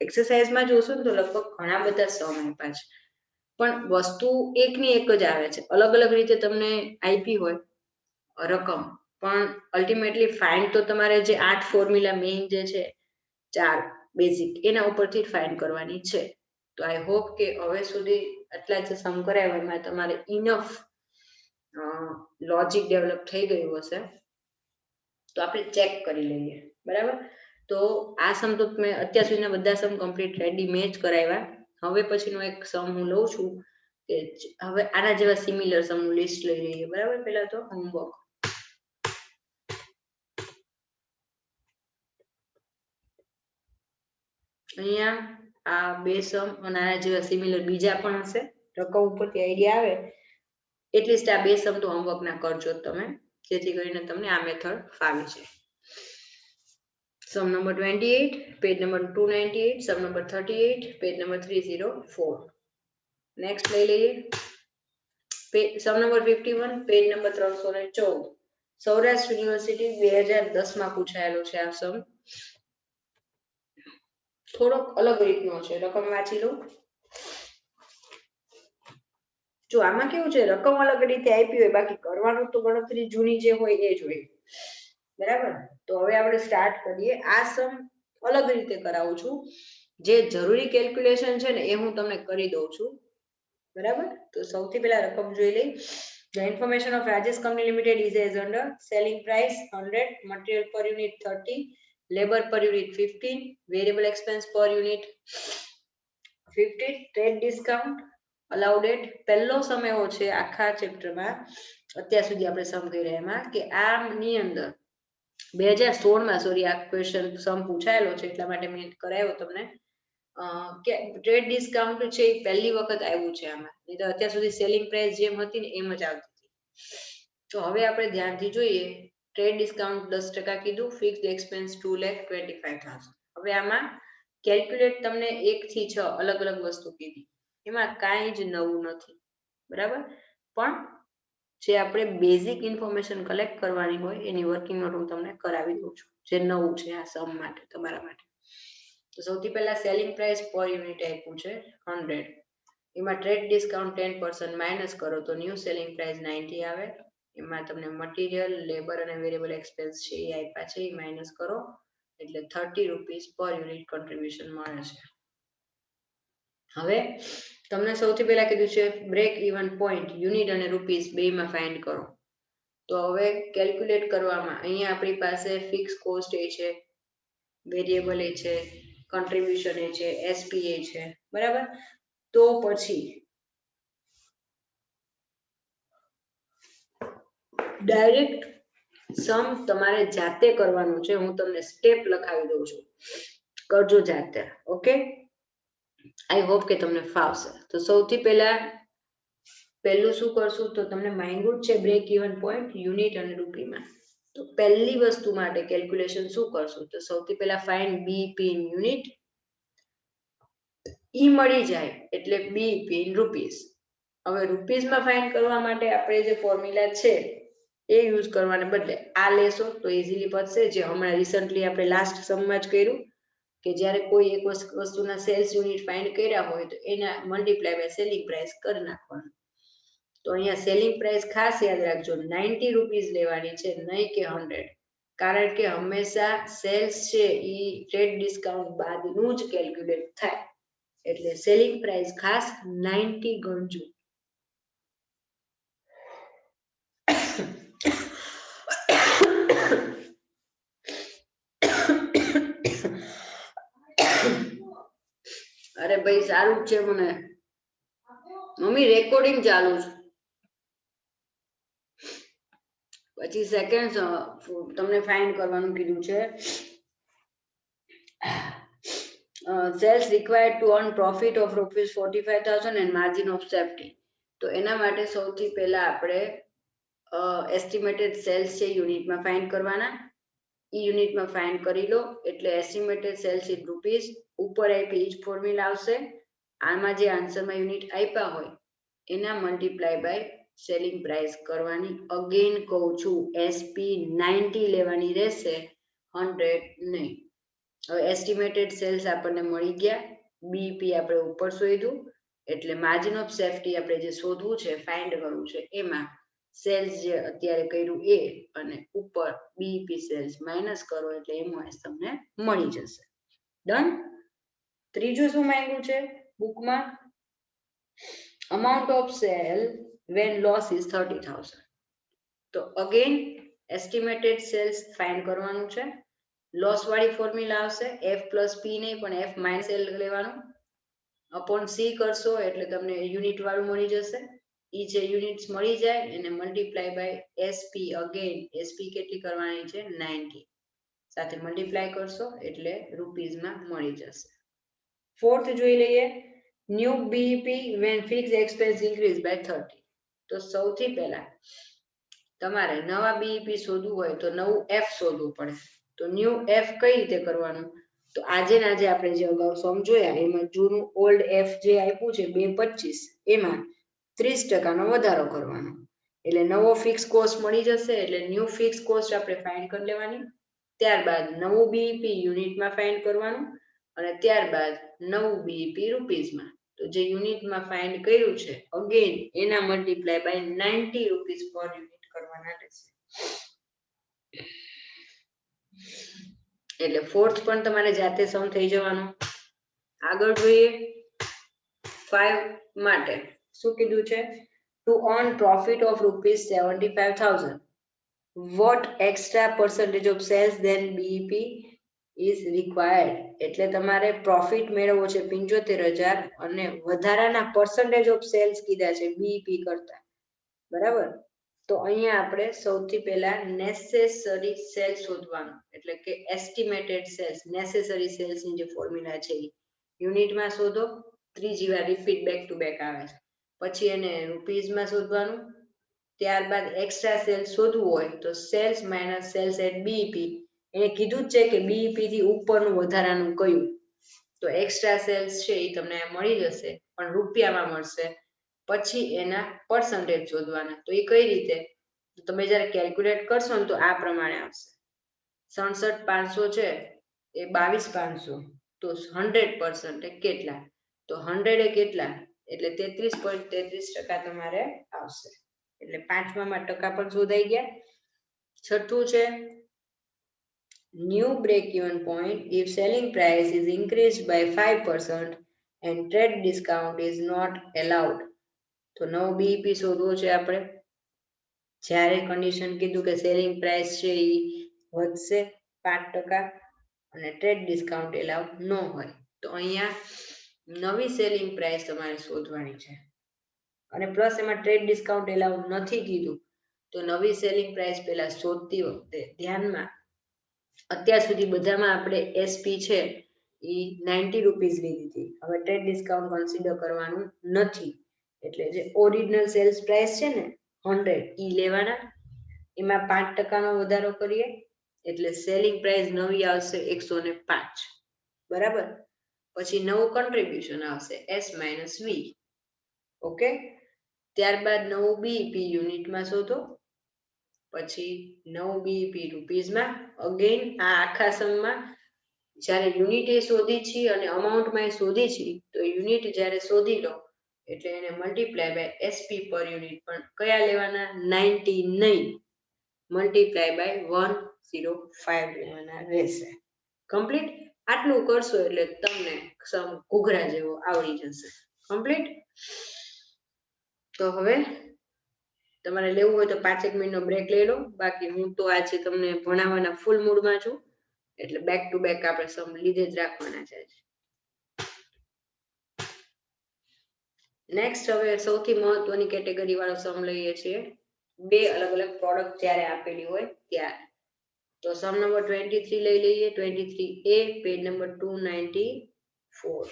એક્સરસાઇઝમાં જોશો ને તો લગભગ ઘણા બધા સમ આપ્યા છે, પણ વસ્તુ એકની એક જ આવે છે. અલગ અલગ રીતે તમને આપી હોય રકમ, પણ અલ્ટિમેટલી ફાઇન્ડ તો તમારે જે 8 ફોર્મ્યુલા મેઇન જે છે 4 બેઝિક એના ઉપરથી ફાઇન્ડ કરવાની છે. તો આઈ હોપ કે હવે સુધી આટલા જે સમ કરાવ્યા એમાં તમારે ઇનફ લોજિક ડેવલપ થઈ ગયું હશે. તો આપણે ચેક કરી લઈએ, બરાબર. તો આ સમ તો મેં અત્યાર સુધીના બધા સમ કમ્પ્લીટ રેડી મેં જ કરાવ્યા. હવે પછીનો એક સમ હું લઉં છું કે હવે આના જેવા સિમિલર સમનું લિસ્ટ લઈ લઈએ, બરાબર. પહેલા તો હોમવર્ક. અહીંયા આ બે સમ અને આના જેવા સિમિલર બીજા પણ હશે. રકમ ઉપરથી આઈડિયા આવે એટલીસ્ટ આ બે સમ તો હોમવર્કના કરજો તમે, જેથી કરીને તમને આ મેથડ ફાવી જાય. Sum number 28, page number 298, sum number 38, page number 304. Next લઈ લઈએ. Sum number 51, page number 314. Saurashtra university 2010 માં પૂછાયેલો છે આ સમ. થોડોક અલગ રીતનો છે, રકમ વાંચી લો. જો આમાં કેવું છે, રકમ અલગ રીતે આપી હોય, બાકી કરવાનું તો ગણતરી જૂની જે હોય એ જ હોય, બરાબર. તો હવે આપણે સ્ટાર્ટ કરીએ. આ સમ અલગ રીતે કરાવું છું. જે જરૂરી કેલ્ક્યુલેશન છે ને એ હું તમને કરી દઉં છું, બરાબર. તો સૌથી પહેલા રકમ જોઈ લઈ. The information of Rajesh Company Limited is as under: selling price 100, material per unit 30, labor per unit 15, variable expense per unit 50, trade discount allowed at. પહેલો સમ એવો છે આખા ચેપ્ટરમાં અત્યાર સુધી આપણે સમ કર્યા એમાં કે આની અંદર 2016માં સોરી આ ક્વેશ્ચન સમ પૂછાયેલો છે એટલા માટે મેં કરાવ્યો તમને કે ટ્રેડ ડિસ્કાઉન્ટ છે એ પહેલી વખત આવ્યું છે આમાં, નહીં તો અત્યાર સુધી સેલિંગ પ્રાઇસ જેમ હતી ને એમ જ આવતી હતી. તો હવે આપણે ધ્યાનથી જોઈએ. ટ્રેડ ડિસ્કાઉન્ટ 10% કીધું, ફિક્સ્ડ એક્સપેન્સ 2,25,000. હવે આમાં કેલ્ક્યુલેટ તમને 1 થી 6 અલગ અલગ વસ્તુ કીધી, એમાં કાંઈ જ નવું નથી, બરાબર. પણ જે આપણે બેઝિક ઇન્ફોર્મેશન કલેક્ટ કરવાની હોય એની વર્કિંગ નોટ હું તમને કરાવી દઉં છું, જે નવું છે આ સમ માટે તમારા માટે. તો સૌથી પહેલા સેલિંગ પ્રાઇસ પર યુનિટ આપ્યું છે 100, એમાં ટ્રેડ ડિસ્કાઉન્ટ 10% માઇનસ કરો તો ન્યૂ સેલિંગ પ્રાઇસ 90 આવે. એમાં તમને મટીરિયલ, લેબર અને વેરિયેબલ એક્સપેન્સ છે એ આપ્યા છે, એ માઇનસ કરો એટલે 30 રૂપીસ પર યુનિટ કોન્ટ્રીબ્યુશન મળે છે. હવે તમને સૌથી પહેલા કીધું છે બ્રેક ઇવન પોઈન્ટ યુનિટ અને રૂપીસ બેમાં ફાઇન્ડ કરો. તો હવે કેલ્ક્યુલેટ કરવામાં અહીંયા આપણી પાસે ફિક્સ કોસ્ટ એ છે, વેરિયેબલ એ છે, કોન્ટ્રીબ્યુશન એ છે, એસપી એ છે, બરાબર. તો પછી ડાયરેક્ટ સમ તમારે જાતે કરવાનું છે. હું તમને સ્ટેપ લખાવી દઉં છું, કરજો જાતે. ઓકે, આઈ હોપ કે તમને ફાવશે. તો સૌથી પહેલું શું કરશું તો તમને માંગ્યું છે બ્રેક ઇવન પોઈન્ટ યુનિટ અને રૂપીમાં. તો પહેલી વસ્તુ માટે કેલ્ક્યુલેશન શું કરશું તો સૌથી પહેલા ફાઇન્ડ બીપી ઇન યુનિટ. ઈ મળી જાય એટલે બીપી ઇન રૂપીસ. હવે રૂપીસમાં ફાઇન્ડ કરવા માટે આપણે જે ફોર્મ્યુલા છે એ યુઝ કરવાને બદલે આ લેશો તો ઇઝીલી પતશે. જે હમણાં રિસન્ટલી આપણે લાસ્ટ સમમાં જ કર્યું કે જ્યારે કોઈ એક વસ્તુના સેલ્સ યુનિટ ફાઇન્ડ કર્યા હોય તો એના મલ્ટીપ્લાય બાય સેલિંગ પ્રાઇસ કરી નાખવાનું. તો અહીંયા સેલિંગ પ્રાઇસ ખાસ યાદ રાખજો 90 રૂપીસ લેવાની છે, નહીં કે 100, કારણ કે હંમેશા સેલ્સ છે એ ટ્રેડ ડિસ્કાઉન્ટ બાદનું જ કેલ્ક્યુલેટ થાય, એટલે સેલિંગ પ્રાઇસ ખાસ 90 ગણજો. અરે ભાઈ સારું જ છે, મને મમ્મી રેકોર્ડિંગ ચાલુ છે. પછી સેકન્ડ તમને ફાઇન્ડ કરવાનું કીધું છે sales required to earn profit of rupees 45,000 and margin of safety. તો એના માટે સૌથી પહેલા આપણે એસ્ટિમેટેડ સેલ્સ છે યુનિટમાં ફાઇન્ડ કરવાના. ઈ યુનિટમાં ફાઇન્ડ કરી લો એટલે એસ્ટિમેટેડ સેલ્સ ઇન રૂપીસ ઉપર આપી ઈ જ ફોર્મ્યુલા આવશે. આમાં જે આન્સરમાં યુનિટ આપ્યા હોય એના મલ્ટીપ્લાય બાય સેલિંગ પ્રાઇસ કરવાની. અગેન કહું છું એસપી 90 લેવાની રહેશે, 100 નહીં. હવે એસ્ટિમેટેડ સેલ્સ આપણને મળી ગયા, બીઈપી આપણે ઉપર શોધ્યું એટલે માર્જિન ઓફ સેફ્ટી આપણે જે શોધવું છે ફાઇન્ડ કરવું છે એમાં સેલ્સ જે અત્યારે કર્યું એ અને ઉપર બીઈપી સેલ્સ માઇનસ કરો એટલે એમઓએસ તમને મળી જશે. ડન. ત્રીજું શું માંગ્યું છે બુકમાં? Amount of cell when loss is 30,000. તો અગેન એસ્ટિમેટેડ સેલ્સ ફાઇન્ડ કરવાનું છે. લોસ વાળી ફોર્મ્યુલા આવશે, એફ પ્લસ પી નહીં પણ એફ માઇનસ એલ લેવાનું. અપોન સી કરશો એટલે તમને યુનિટ વાળું મળી જશે. ઈ જે યુનિટ્સ મળી જાય એને multiply by SP. Again SP કેટલી કરવાની છે? 90 સાથે મલ્ટીપ્લાય કરશો એટલે રૂપીઝમાં મળી જશે. ફોર્થ જોઈ લઈએ, new BEP when fixed expense increase by 30. તો સૌથી પહેલા તમારે નવા બીઈપી શોધવું હોય તો નવું એફ શોધવું પડે. તો ન્યુ એફ કઈ રીતે કરવાનું? તો આજે આપણે જે અગાઉ સમજોયા એમાં જૂનું ઓલ્ડ એફ જે આપ્યું છે 225 એમાં 30% વધારો કરવાનો એટલે નવો ફિક્સ કોસ્ટ મળી જશે. એટલે ન્યુ ફિક્સ કોસ્ટ આપણે ફાઇન્ડ કરી લેવાની. ત્યારબાદ નવું બીઈપી યુનિટમાં ફાઇન્ડ કરવાનું અને ત્યારબાદ નવું બીઈપી રૂપીઝમાં. તો જે યુનિટમાં ફાઇન્ડ કર્યું છે અગેન એના મલ્ટીપ્લાય બાય 90 રૂપીઝ પર યુનિટ કરવાના રહેશે. એટલે ફોર્થ પણ તમારે જાતે સમ થઈ જવાનું. આગળ જોઈએ 5 માટે શું કીધું છે? To earn profit of rupees 75,000 what extra percentage of sales then BEP is required. એટલે તમારે પ્રોફિટ મેળવવો છે 75,000 અને વધારાના પર્સન્ટેજ ઓફ સેલ્સ કીધા છે બીઈપી કરતા, બરાબર? તો અહીંયા આપણે સૌથી પહેલા નેસેસરી સેલ્સ શોધવાનું એટલે કે એસ્ટિમેટેડ સેલ્સ. નેસેસરી સેલ્સ ની જે ફોર્મ્યુલા છે એ યુનિટમાં શોધો. ત્રીજી વાર રિપીટ બેક ટુ બેક આવે છે. પછી એને રૂપીઝમાં શોધવાનું. ત્યારબાદ એક્સ્ટ્રા સેલ્સ શોધવું હોય તો sales minus sales at BEP. એને કીધું જ છે કે બીઈપી થી ઉપરનું વધારાનું કયું, તો એક્સ્ટ્રા સેલ્સ છે એ તમને મળી જશે પણ રૂપિયામાં મળશે. પછી એના પર્સન્ટેજ શોધવાના. તો એ કઈ રીતે? તો તમે જ્યારે કેલ્ક્યુલેટ કરશો ને તો આ પ્રમાણે આવશે. 67,500 છે એ 22,500 તો 100% કેટલા? તો 100 એ કેટલા? એટલે 33.33% તમારે આવશે. એટલે પાંચમામાં ટકા પણ શોધાઈ ગયા. છઠ્ઠું છે new break-even point if selling price is increased by 5% and trade discount is not allowed. તો નવો બીઈપી શોધવો છે આપણે. જ્યારે કન્ડિશન કીધું કે સેલિંગ પ્રાઇસ છે એ વધશે 5% અને ટ્રેડ ડિસ્કાઉન્ટ એલાઉ ન હોય તો અહીંયા નવી સેલિંગ પ્રાઇસ તમારે શોધવાની છે. અને પ્લસ એમાં ટ્રેડ ડિસ્કાઉન્ટ એલાઉ નથી કીધું તો નવી સેલિંગ પ્રાઇસ પહેલા શોધતી વખતે ધ્યાનમાં, અત્યાર સુધી બધામાં આપણે એસપી છે એ 90 રૂપીઝ લીધી હતી. હવે ટ્રેડ ડિસ્કાઉન્ટ કન્સિડર કરવાનું નથી એટલે જે ઓરિજિનલ સેલ્સ પ્રાઇસ છે ને 100 ઈ લેવાના. એમાં 5% નો વધારો કરીએ એટલે સેલિંગ પ્રાઇસ નવી આવશે 105, બરાબર? પછી નવું કન્ટ્રીબ્યુશન આવશે એસ માઇનસ વી. ઓકે. ત્યારબાદ નવું બીઈપી યુનિટમાં શોધો. પછી નવું બીઈપી રૂપીઝમાં. અગેન આ આખા સમમાં જ્યારે યુનિટ એ શોધી છે અને અમાઉન્ટમાં એ શોધી છે તો યુનિટ જ્યારે શોધી લો એટલે એને multiply by SP per unit પણ કયા લેવાના? 90 નહીં, મલ્ટીપ્લાય બાય 105 લેવાના રહેશે. કમ્પ્લીટ. આટલું કરશો એટલે તમને સમ ઘૂઘરા જેવો આવડી જશે. કમ્પ્લીટ. તો હવે તમારે લેવું હોય તો 5 મિનિટનો બ્રેક લઈ લો. બાકી હું તો આજે તમને ભણાવવાના ફૂલ મૂડમાં છું એટલે બેક ટુ બેક આપણે સમ લીધે જ રાખવાના છે. નેક્સ્ટ હવે સૌથી મહત્વની કેટેગરી વાળો સમ લઈએ છીએ. બે અલગ અલગ પ્રોડક્ટ જ્યારે આપેલી હોય ત્યારે. તો સમ નંબર 23 લઈ લઈએ. 23A page number 290 4.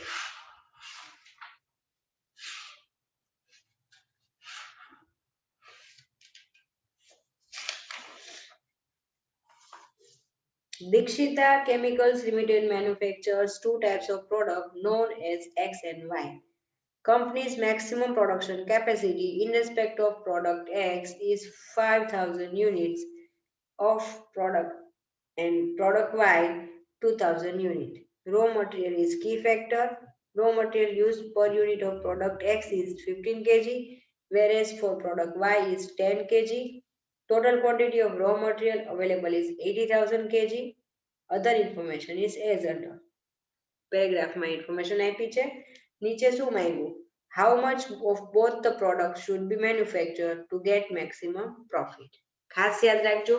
Dikshita Chemicals Limited manufactures two types of product known as X and Y. Company's maximum production capacity in respect of product X is 5,000 units of product and product Y 2,000 unit. Raw material is key factor. Raw material used per unit of product X is 15 kg, whereas for product Y is 10 kg. Total quantity of raw material available is 80,000 kg. Other information is as under. પેરેગ્રાફમાં information આપી છે. નીચે શું માંગ્યું? How much of both the products should be manufactured to get maximum profit? ખાસ યાદ રાખજો,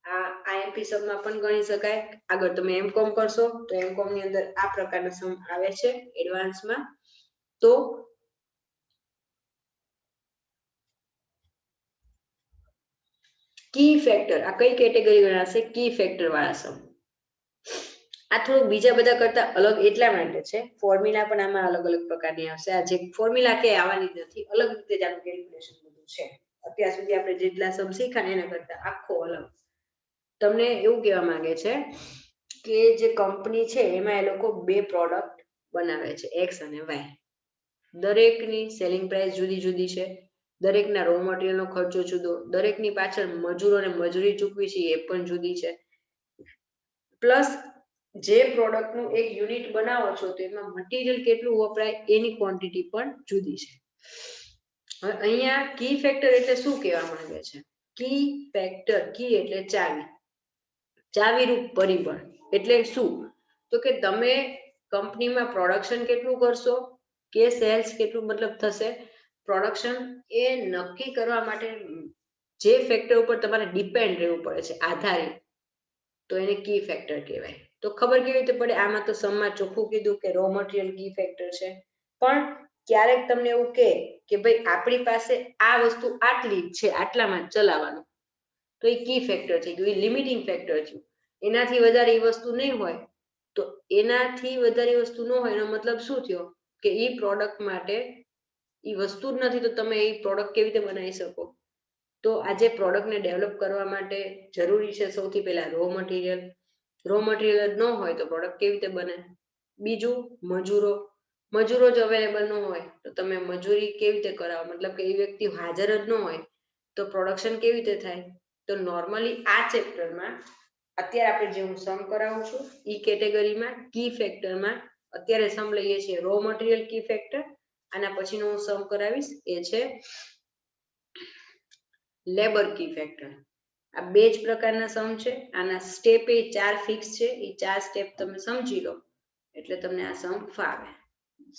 આ આઈએમપી સબમાં પણ ગણી શકાય. આગળ તમે એમકોમ કરશો તો એમકોમ ની અંદર આ પ્રકારના સમ આવે છે એડવાન્સમાં. તો કી ફેક્ટર, આ કઈ કેટેગરી ગણાશે? કી ફેક્ટર વાળા સમ. આ થોડું બીજા બધા કરતા અલગ એટલા માટે છે, ફોર્મ્યુલા પણ આમાં અલગ અલગ પ્રકારની આવશે. આ જે ફોર્મ્યુલા કે આવવાની નથી, અલગ રીતે જ આનું કેલ્ક્યુલેશન બધું છે. અત્યાર સુધી આપણે જેટલા સમ શીખ્યા એના કરતા આખો અલગ. તમને એવું કહેવા માંગે છે કે જે કંપની છે એમાં એ લોકો બે પ્રોડક્ટ બનાવે છે, એક્સ અને વાય. દરેકની સેલિંગ પ્રાઇસ જુદી જુદી છે, દરેકના રો મટીરિયલનો ખર્ચો જુદો, દરેકની પાછળ મજૂરોને મજૂરી ચૂકવી છે એ પણ જુદી છે. પ્લસ જે પ્રોડક્ટનું એક યુનિટ બનાવો છો તો એમાં મટીરિયલ કેટલું વપરાય એની ક્વોન્ટિટી પણ જુદી છે. હવે અહીંયા કી ફેક્ટર એટલે શું કહેવા માંગે છે? કી ફેક્ટર, કી એટલે ચાવી, ચાવીરૂપ પરિબળ એટલે શું? તો કે તમે કંપનીમાં પ્રોડક્શન કેટલું કરશો કે સેલ્સ કેટલું મતલબ થશે, પ્રોડક્શન એ નક્કી કરવા માટે જે ફેક્ટર ઉપર તમારે ડિપેન્ડ રહેવું પડે છે, આધારિત, તો એને કી ફેક્ટર કહેવાય. તો ખબર કેવી રીતે પડે? આમાં તો સમમાં ચોખ્ખું કીધું કે રો મટીરિયલ કી ફેક્ટર છે, પણ ક્યારેક તમને એવું કે ભાઈ આપણી પાસે આ વસ્તુ આટલી છે, આટલામાં ચલાવવાનું, તો એ કી ફેક્ટર થઈ ગયું, એ લિમિટિંગ ફેક્ટર થયું. એનાથી વધારે એ વસ્તુ નહીં હોય તો એનાથી વધારે વસ્તુ ન હોય એનો મતલબ શું થયો? કે એ પ્રોડક્ટ માટે એ વસ્તુ જ નથી તો તમે એ પ્રોડક્ટ કેવી રીતે બનાવી શકો? તો આજે પ્રોડક્ટને ડેવલપ કરવા માટે જરૂરી છે સૌથી પહેલા રો મટીરિયલ. રો મટીરિયલ જ ન હોય તો પ્રોડક્ટ કેવી રીતે બને? બીજું મજૂરો જ અવેલેબલ ન હોય તો તમે મજૂરી કેવી રીતે કરાવો? મતલબ કે એ વ્યક્તિ હાજર જ ન હોય તો પ્રોડક્શન કેવી રીતે થાય? તો નોર્મલી આ ચેપ્ટરમાં અત્યારે આપણે જે હું સમ કરાવું છું એ કેટેગરીમાં કી ફેક્ટરમાં અત્યારે સમ લઈએ છીએ રો મટીરિયલ કી ફેક્ટર. આના પછીનો હું સમ કરાવીશ એ છે લેબર કી ફેક્ટર. આ બે જ પ્રકારના સમ છે. આના સ્ટેપ એ 4 ફિક્સ છે, એ 4 સ્ટેપ તમે સમજી લો એટલે તમને આ સમ ફાવે.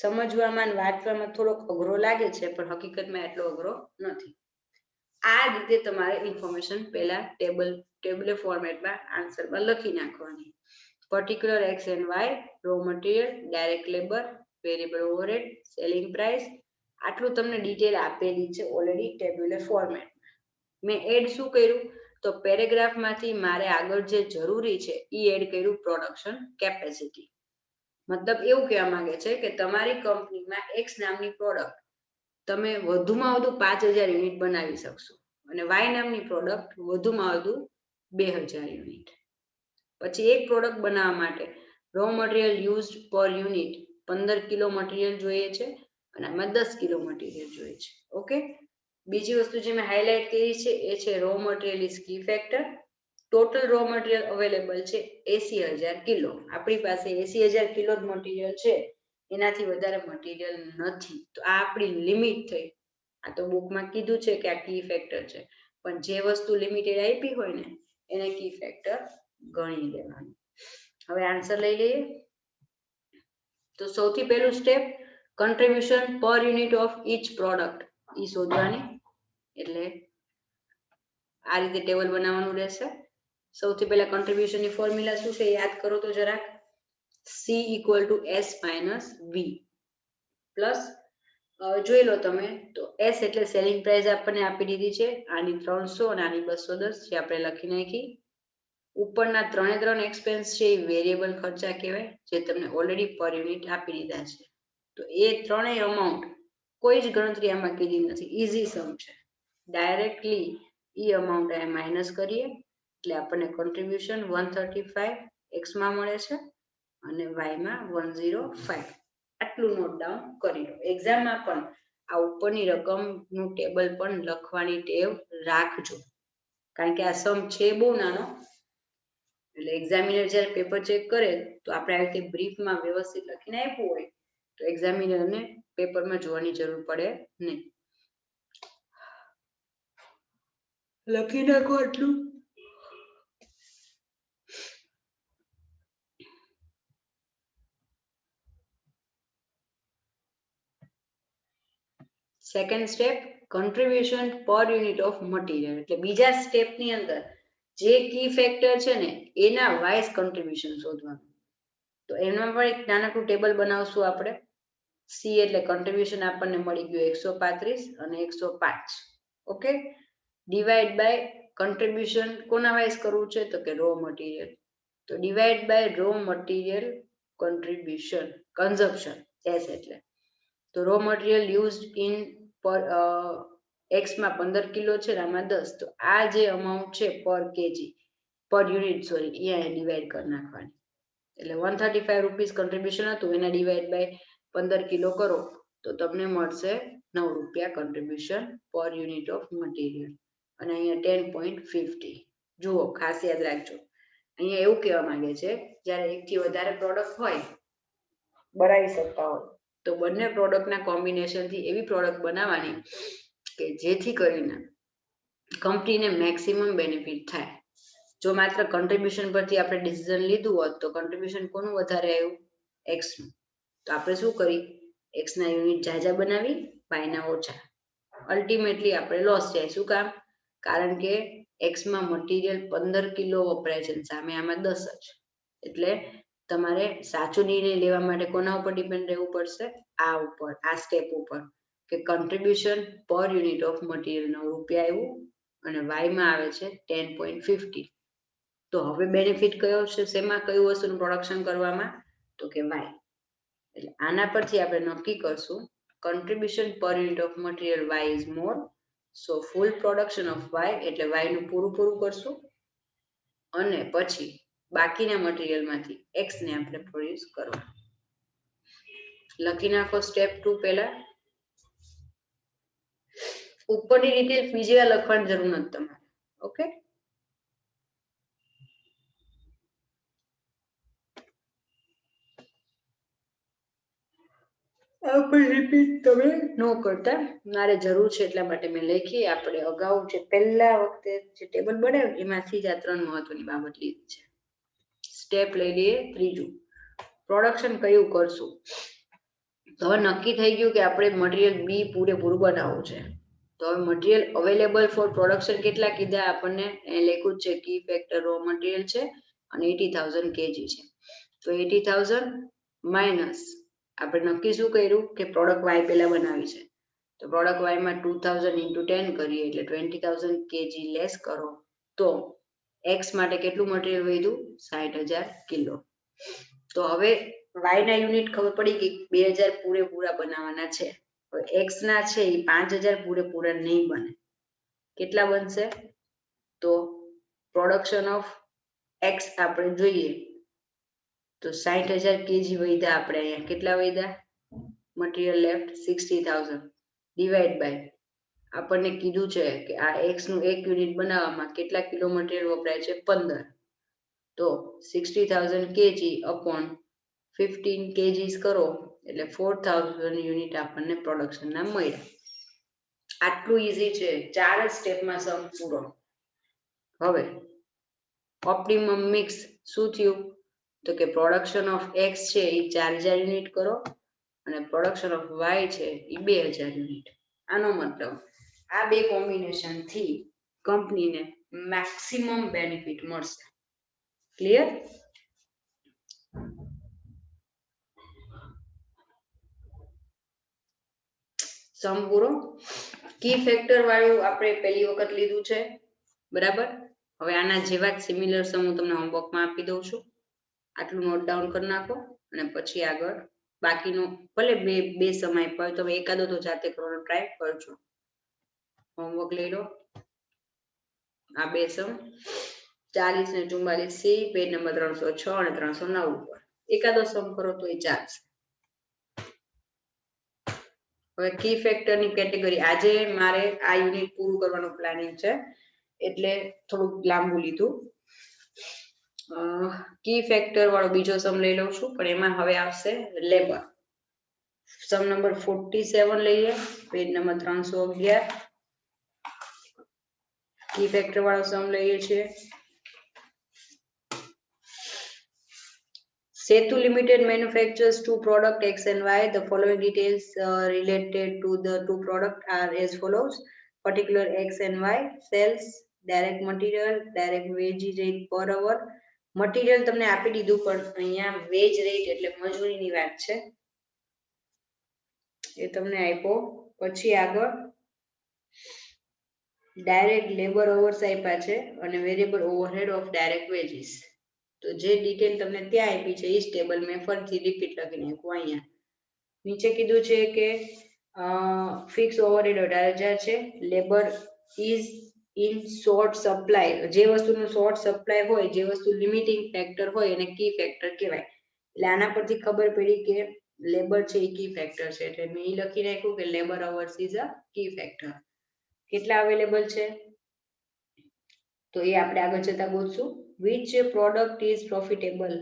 સમજવામાં અને વાંચવામાં થોડોક અઘરો લાગે છે પણ હકીકતમાં એટલો અઘરો નથી. આ રીતે તમારે ઇન્ફોર્મેશન પહેલા ટેબ્યુલર ફોર્મેટમાં આન્સરમાં લખી નાખવાની. Particular X and Y, raw material, direct labour, variable overhead, selling price, આટલું તમને ડિટેલ આપેલી છે ઓલરેડી ટેબ્યુલર ફોર્મેટ. મેં એડ શું કર્યું? તો પેરેગ્રાફમાંથી મારે આગળ જે જરૂરી છે એ એડ કર્યું પ્રોડક્શન કેપેસિટી. મતલબ એવું કહેવા માંગે છે કે તમારી કંપનીમાં એક્સ નામની પ્રોડક્ટ તમે વધુમાં વધુ 5,000 યુનિટ બનાવી શકશો અને વાય નામની પ્રોડક્ટ વધુમાં વધુ 2,000 યુનિટ. પછી એક પ્રોડક્ટ બનાવવા માટે રો મટીરિયલ યુઝડ પર યુનિટ 15 કિલો મટીરિયલ જોઈએ છે અને આમાં 10 કિલો મટીરિયલ જોઈએ છે. ઓકે, બીજી વસ્તુ જે મેં હાઇલાઇટ કરી છે એ છે raw material is key factor. Total raw material available છે 80,000 કિલો. આપણી પાસે 80,000 કિલો જ મટીરિયલ છે, એનાથી વધારે મટીરિયલ નથી. તો આ આપણી લિમિટ થઈ. આ તો બુકમાં કીધું છે કે આ કી ફેક્ટર છે, પણ જે વસ્તુ લિમિટેડ આપી હોય ને એને કી ફેક્ટર ગણી લેવાનું. હવે આન્સર લઈ લઈએ. તો સૌથી પહેલું સ્ટેપ કન્ટ્રીબ્યુશન પર યુનિટ ઓફ ઈચ પ્રોડક્ટ એ શોધવાની. એટલે આ રીતે ટેબલ બનાવવાનું રહેશે. સૌથી પહેલા કન્ટ્રીબ્યુશનની ફોર્મ્યુલા શું છે યાદ કરો તો જરાક. C = S - V પ્લસ જોઈ લો તમે તો S એટલે સેલિંગ પ્રાઇસ આપણને આપી દીધી છે, આની 300 અને આની 210 જે આપણે લખી નાખી. ઉપરના 3 એક્સપેન્સ છે એ વેરિયેબલ ખર્ચા કહેવાય, જે તમને ઓલરેડી પર યુનિટ આપી દીધા છે. તો એ ત્રણેય અમાઉન્ટ કોઈ જ ગણતરી આમાં કીધી નથી, ઇઝી સમ છે. ડાયરેક્ટલી એ અમાઉન્ટ અહીંયા માઇનસ કરીએ એટલે આપણને કોન્ટ્રીબ્યુશન 135 એક્સમાં મળે છે અને વાયમાં 105. આટલું નોટ ડાઉન કરી લો. એક્ઝામમાં પણ આ ઉપરની રકમનું ટેબલ પણ લખવાની ટેવ રાખજો, કારણ કે આ સમ છે બહુ નાનો, એટલે એક્ઝામિનર જ્યારે પેપર ચેક કરે તો આપણે આ રીતે બ્રીફમાં વ્યવસ્થિત લખીને આપ્યું હોય તો એક્ઝામિનરને પેપરમાં જોવાની જરૂર પડે નહીં. લખી નાખો આટલું. Second step, contribution per unit of material. એટલે બીજા સ્ટેપની અંદર જે કી ફેક્ટર છે ને એના વાઇઝ કોન્ટ્રીબ્યુશન શોધવાનું. તો એમાં પણ એક નાનકડું ટેબલ બનાવશું આપણે. સી એટલે કોન્ટ્રીબ્યુશન આપણને મળી ગયું 135 અને 105. ઓકે, ડિવાઈડ બાય કોન્ટ્રીબ્યુશન કોના વાઇઝ કરવું છે તો કે રો મટીરિયલ. તો divide by raw material contribution consumption, એસ એટલે. તો રો મટીરિયલ યુઝડ ઇન પર એક્સમાં 15 કિલો છે, આમાં 10. તો આ જે અમાઉન્ટ છે પર કેજી, પર યુનિટ સોરી, અહીંયા ડિવાઈડ કરી નાખવાની. એટલે 135 રૂપીસ કોન્ટ્રીબ્યુશન હતું, એના ડિવાઈડ બાય 15 કિલો કરો તો તમને મળશે 9 રૂપિયા contribution per unit of material. અને અહીંયા 10.50. જુઓ, ખાસ યાદ રાખજો, અહીંયા એવું કહેવા માંગે છે જ્યારે એકથી વધારે પ્રોડક્ટ હોય, બનાવી શકતા હોય, તો બંને પ્રોડક્ટના કોમ્બિનેશનથી એવી પ્રોડક્ટ બનાવવાની કે જેથી કરીને કંપનીને મેક્સિમમ બેનિફિટ થાય. જો માત્ર કોન્ટ્રીબ્યુશન પરથી આપણે ડિસિઝન લીધું હોત તો કોન્ટ્રીબ્યુશન કોનું વધારે આવ્યું? એક્સનું. તો આપણે શું કરી, એક્સના યુનિટ ઝાઝા બનાવી, વાયના ઓછા. અલ્ટિમેટલી આપણે લોસ જાય. શું કામ? કારણ કે એક્સમાં મટીરિયલ 15 કિલો વપરાય છે, સામે આમાં 10 જ. એટલે તમારે સાચો નિર્ણય લેવા માટે કોના ઉપર ડિપેન્ડ રહેવું પડશે? આ ઉપર, આ સ્ટેપ ઉપર, કે contribution per unit of material 9 રૂપિયા આવ્યું અને વાયમાં આવે છે 10.50. તો હવે બેનિફિટ કયો છે? શેમાં કયું વસ્તુનું પ્રોડક્શન કરવામાં? તો કે વાય. એટલે આના પરથી આપણે નક્કી કરશું contribution per unit of material Y is more, so full production of Y એટલે વાયનું પૂરું કરશું અને પછી બાકીના મટીરિયલમાંથી એક્સને આપણે પ્રોડ્યુસ કરવાનું. લખી નાખો સ્ટેપ 2 પહેલા. ઉપરની રીતે બીજી વાર લખવાની જરૂર નથી તમારે. ઓકે, આપણે રિપીટ તમે ન કરતા, મારે જરૂર છે એટલા માટે મેં લખી. આપણે અગાઉ જે પહેલા વખતે જે ટેબલ બનાવ્યું એમાંથી જ આ 3 મહત્વની બાબત લીધી છે. સ્ટેપ લઈ લઈએ ત્રીજું, પ્રોડક્શન કયું કરશું. તો હવે નક્કી થઈ ગયું કે આપણે મટીરિયલ બી પૂરેપૂરું બનાવવું છે. તો હવે મટીરિયલ અવેલેબલ ફોર પ્રોડક્શન કેટલા કીધા આપણને? એ લખ્યું છે કી ફેક્ટર રો મટીરિયલ છે અને 80,000 કેજી છે. તો 80,000 માઇનસ આપણે નક્કી શું કર્યું કે પ્રોડક્ટ વાય પહેલા બનાવી છે, તો પ્રોડક્ટ વાયમાં 2000 × 10 કરીએ એટલે 20,000 કેજી લેસ કરો તો એક્સ માટે કેટલું મટીરિયલ વધ્યું? 60,000 કિલો. તો હવે વાયના યુનિટ ખબર પડી કે 2000 પૂરેપૂરા બનાવવાના છે. હવે એક્સ ના છે એ 5000 પૂરેપૂરા નહીં બને. કેટલા બનશે? તો પ્રોડક્શન ઓફ એક્સ આપણે જોઈએ તો 60,000 કેજી વધ્યા. આપણે અહીંયા કેટલા વધ્યા? મટીરિયલ લેફ્ટ 60,000 ડિવાઈડ બાય આપણને કીધું છે કે આ એક્સ નું એક યુનિટ બનાવવામાં કેટલા કિલો મટીરિયલ વપરાય છે? 15. તો 60,000 કેજી અપોન 15 કેજીસ કરો એટલે 4,000 યુનિટ આપણને પ્રોડક્શનના મળ્યા. આટલું ઈઝી છે, 4 જ સ્ટેપમાં સમ પૂરો. હવે ઓપ્ટિમમ મિક્સ શું થયું? તો કે પ્રોડક્શન ઓફ એક્સ છે એ 4,000 યુનિટ કરો અને પ્રોડક્શન ઓફ વાય છે એ 2,000 યુનિટ. આનો મતલબ આ બે કોમ્બિનેશન થી કંપનીને મેક્સિમમ બેનિફિટ મળશે. ક્લિયર? સમ પૂરો. કી ફેક્ટર વાળું આપણે પહેલી વખત લીધું છે, બરાબર? હવે આના જેવા જ સિમિલર સમ હું તમને હોમવર્કમાં આપી દઉં છું. આટલું નોટ ડાઉન કરી નાખો અને પછી આગળ બાકીનું ભલે બે સમ આપ્યા હોય તો એકાદો તો જાતે કરવાનો ટ્રાય કરજો. હોમવર્ક લઈ લો. આ બે સમ 40 ને 44 સી પેજ નંબર 306 અને 309 ઉપર એકાદો સમ કરો તો એ ચાલશે. હવે કી ફેક્ટરની કેટેગરી આજે મારે આ યુનિટ પૂરું કરવાનું પ્લાનિંગ છે એટલે થોડુંક લાંબુ લીધું. કી ફેક્ટર વાળો બીજો સમ લઈ લઉં છું પણ એમાં હવે આવશે લેબર. સમ નંબર 47 લઈએ પેજ નંબર 311. કી ફેક્ટર વાળો સમ લઈએ છીએ. Setu Limited manufactures two product X and Y. The following details related to the two product are as follows. Particular X and Y sales, direct material, direct wage rate per hour. Material તમને આપી દીધું પણ અહીંયા wage rate એટલે મજૂરીની વાત છે એ તમને આપ્યો. પછી આગળ direct labor hours આપ્યા છે અને variable overhead of direct wages. તો જે ડિટેલ તમને ત્યાં આપી છે એ ટેબલ મેં ફરીથી રિપીટ લખી નાખ્યું અહીંયા. નીચે કીધું છે કે ફિક્સ ઓવરહેડ 18,000 છે. Labour is in short supply. જે વસ્તુનું શોર્ટ સપ્લાય હોય, જે વસ્તુ લિમિટિંગ ફેક્ટર હોય એને કી ફેક્ટર કહેવાય. એટલે આના પરથી ખબર પડી કે લેબર છે એ કી ફેક્ટર છે એટલે મેં એ લખી નાખ્યું કે labour hours is a key factor. કેટલા અવેલેબલ છે તો એ આપણે આગળ જતા ગોતશું. which product is profitable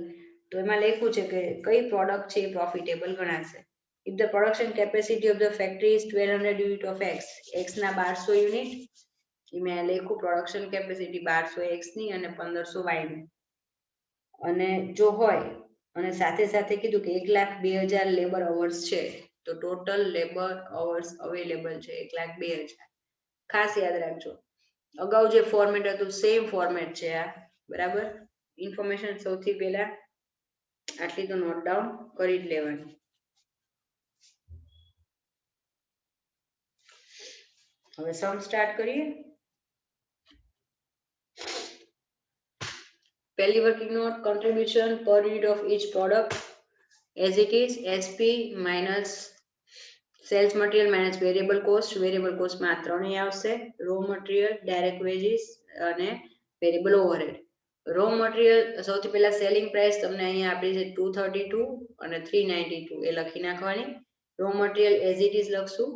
તો એમાં લખ્યું છે કે કઈ પ્રોડક્ટ છે એ પ્રોફિટેબલ ગણાશે. if the production capacity of the factory is 1200 unit of x, x ના 1200 યુનિટ એ મેં લખ્યું પ્રોડક્શન કેપેસિટી 1200 x ની અને 1500 y ની. અને જો હોય અને સાથે સાથે કીધું કે 1,02,000 લેબર અવર્સ છે તો ટોટલ લેબર અવર્સ અવેલેબલ છે 1,02,000. ખાસ યાદ રાખજો અગાઉ જે ફોર્મેટ હતું સેમ ફોર્મેટ છે આ, બરાબર. ઇન્ફોર્મેશન સૌથી પહેલા આટલી તો નોટ ડાઉન કરી જ લેવાની. હવે સમ સ્ટાર્ટ કરીએ. પહેલી working note, contribution per unit of each product as it is SP minus sales material minus variable cost. variable cost માં ત્રણેય આવશે, raw material, direct wages અને variable overhead. raw material સૌથી પહેલા સેલિંગ પ્રાઇસ તમને અહીંયા આપી છે 232 અને 392 એ લખી નાખવાની. raw material as it is લખશું.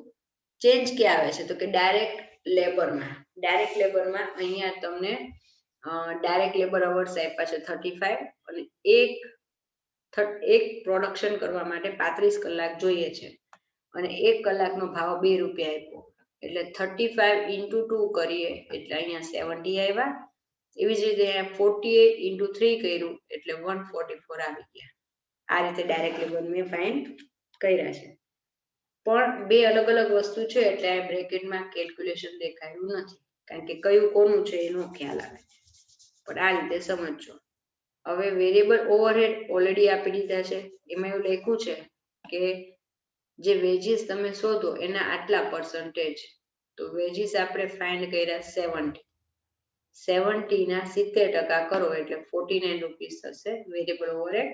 ચેન્જ ક્યાં આવે છે તો કે ડાયરેક્ટ લેબરમાં. ડાયરેક્ટ લેબરમાં અહીંયા તમને ડાયરેક્ટ લેબર અવર્સ આપ્યા છે 35 અને એક પ્રોડક્શન કરવા માટે 35 કલાક જોઈએ છે અને 1 કલાકનો ભાવ 2 રૂપિયા આપ્યો એટલે 35 into 2 કરીએ એટલે અહીંયા 70 આવ્યા. એવી જ રીતે અહીંયા 48 into 3 કર્યું એટલે 144 આવી ગયા. આ રીતે ડાયરેક્ટ લેબર મેં ફાઇન્ડ કર્યા છે. પણ બે અલગ અલગ વસ્તુ છે એટલે આ બ્રેકેટમાં કેલ્ક્યુલેશન દેખાયું નથી કારણ કે કયું કોનું છે એનો ખ્યાલ આવે. પણ આ રીતે સમજજો. હવે વેરિયેબલ ઓવરહેડ ઓલરેડી આપી દીધા છે. એમાં એવું લખ્યું છે કે જે વેજીસ તમે શોધો એના આટલા પર્સન્ટેજ. તો વેજીસ આપણે ફાઇન્ડ કર્યા 70 ના 70% કરો એટલે 49 રૂપીસ થશે વેરિયેબલ ઓવરહેડ.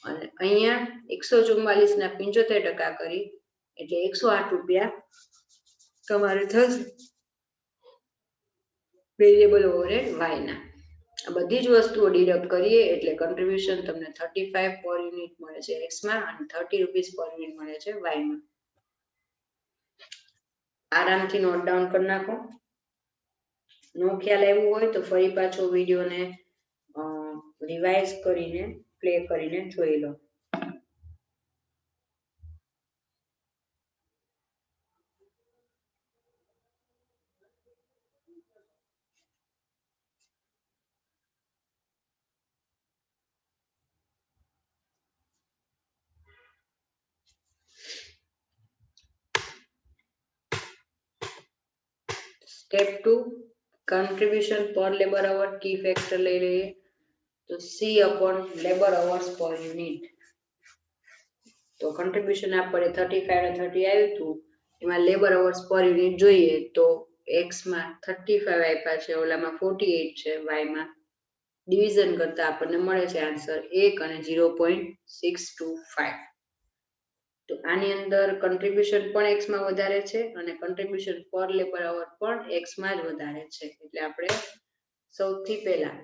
અને અહીંયા 144 ના 75% કરી એટલે 108 રૂપિયા તમારે થશે વેરિયેબલ ઓવરહેડ વાય ના. આ બધી જ વસ્તુઓ ડિડક્ટ કરીએ એટલે કન્ટ્રીબ્યુશન તમને 35 પર યુનિટ મળે છે એક્સ માં અને 30 રૂપીસ પર યુનિટ મળે છે વાય માં. આરામથી નોટ ડાઉન કરી નાખો. નો ખ્યાલ આવ્યો હોય તો ફરી પાછો વિડીયોને રિવાઇઝ કરીને પ્લે કરીને જોઈ લો. Step 2 contribution per labor hour key factor લઈ લઈએ તો C upon labor hours per unit. તો contribution આપણે 35 અને 30 આવ્યું હતું એમાં labor hours per unit જોઈએ તો x માં 35 આપ્યા છે, ઓલામાં 48 છે, y માં ડિવિઝન કરતા આપણને મળે છે આન્સર 1 અને 0.625. તો આની અંદર કન્ટ્રીબ્યુશન પણ x માં વધારે છે અને કન્ટ્રીબ્યુશન પર લેબર અવર પણ x માં જ વધારે છે. એટલે આપણે સૌથી પહેલા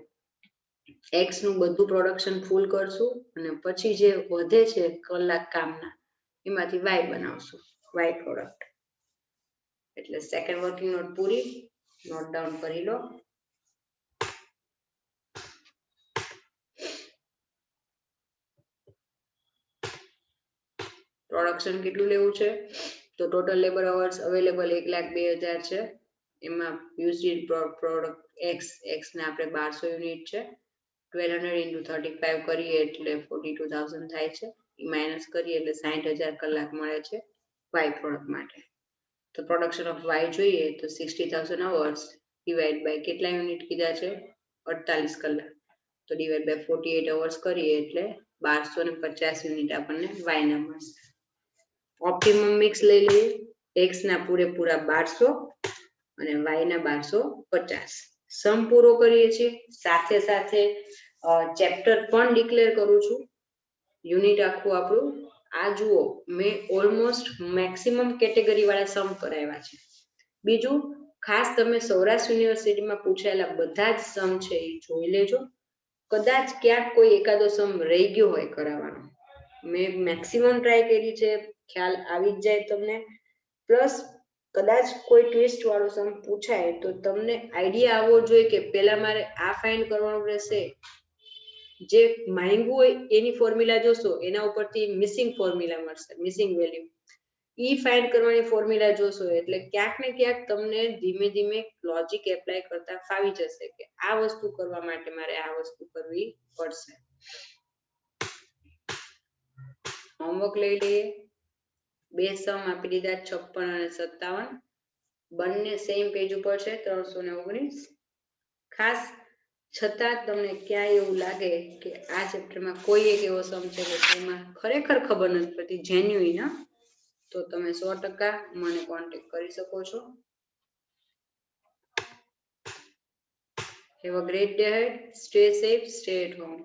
x નું બધું પ્રોડક્શન ફૂલ કરશું અને પછી જે વધે છે કલાક કામના એમાંથી y બનાવશું, y પ્રોડક્ટ. એટલે સેકન્ડ વર્કિંગ નોટ પૂરી, નોટ ડાઉન કરી લો. પ્રોડક્શન કેટલું લેવું છે? તો ટોટલ લેબર અવર્સ અવેલેબલ 1,02,000 છે. એમાં યુઝડ પ્રોડક્ટ x ને આપણે 1200 યુનિટ છે. 1200 × 35 કરીએ એટલે 42,000 થાય છે. માઇનસ કરીએ એટલે 60,000 કલાક મળે છે y પ્રોડક્ટ માટે. તો પ્રોડક્શન ઓફ y જોઈએ તો 60,000 અવર્સ ડિવાઇડ બાય કેટલા યુનિટ કીધા છે? 48 કલાક. તો ડિવાઇડ બાય 48 અવર્સ કરીએ એટલે 1250 યુનિટ આપણને y ના મળશે. ઓપ્ટિમમ મિક્સ લઈ લઈએ. x ના પૂરેપૂરા 1200 અને y ના 1250. સમ પૂરો કરીએ છીએ. સાથે સાથે ચેપ્ટર પણ ડિક્લેર કરું છું. યુનિટ આખું આપણું આ જુઓ, મેં ઓલમોસ્ટ મેક્સિમમ કેટેગરી વાળા સમ કરાવ્યા છે. બીજું ખાસ તમે સૌરાષ્ટ્ર યુનિવર્સિટીમાં પૂછાયેલા બધા જ સમ છે એ જોઈ લેજો. કદાચ ક્યાંક કોઈ એકાદો સમ રહી ગયો હોય કરાવવાનો, મેં મેક્સિમમ ટ્રાય કરી છે, ખ્યાલ આવી જ જાય તમને. પ્લસ કદાચ કોઈ ટ્વિસ્ટ વાળો સમ પૂછાય તો તમને આઈડિયા આવવો જોઈએ કે પહેલા મારે આ ફાઇન્ડ કરવાનું રહેશે. જે માંગ્યું હોય એની ફોર્મ્યુલા જોશો, એના ઉપરથી મિસિંગ ફોર્મ્યુલા મળશે, મિસિંગ વેલ્યુ ઈ ફાઇન્ડ કરવાની ફોર્મ્યુલા જોશો એટલે ક્યાંક ને ક્યાંક તમને ધીમે ધીમે લોજિક એપ્લાય કરતા ફાવી જશે કે આ વસ્તુ કરવા માટે મારે આ વસ્તુ કરવી પડશે. હોમવર્ક લઈ લઈએ. બે સમ આપી દીધા 56 અને 57. બંને સેમ પેજ ઉપર છે, 319. ખાસ છતાં તમને ક્યાંય એવું લાગે કે આ ચેપ્ટરમાં કોઈ એક એવો સમ છે કે તેમાં ખરેખર ખબર નથી પડતી, જેન્યુઇન, તો તમે 100% મને કોન્ટેક્ટ કરી શકો છો. Have a great day ahead. Stay safe, stay at home.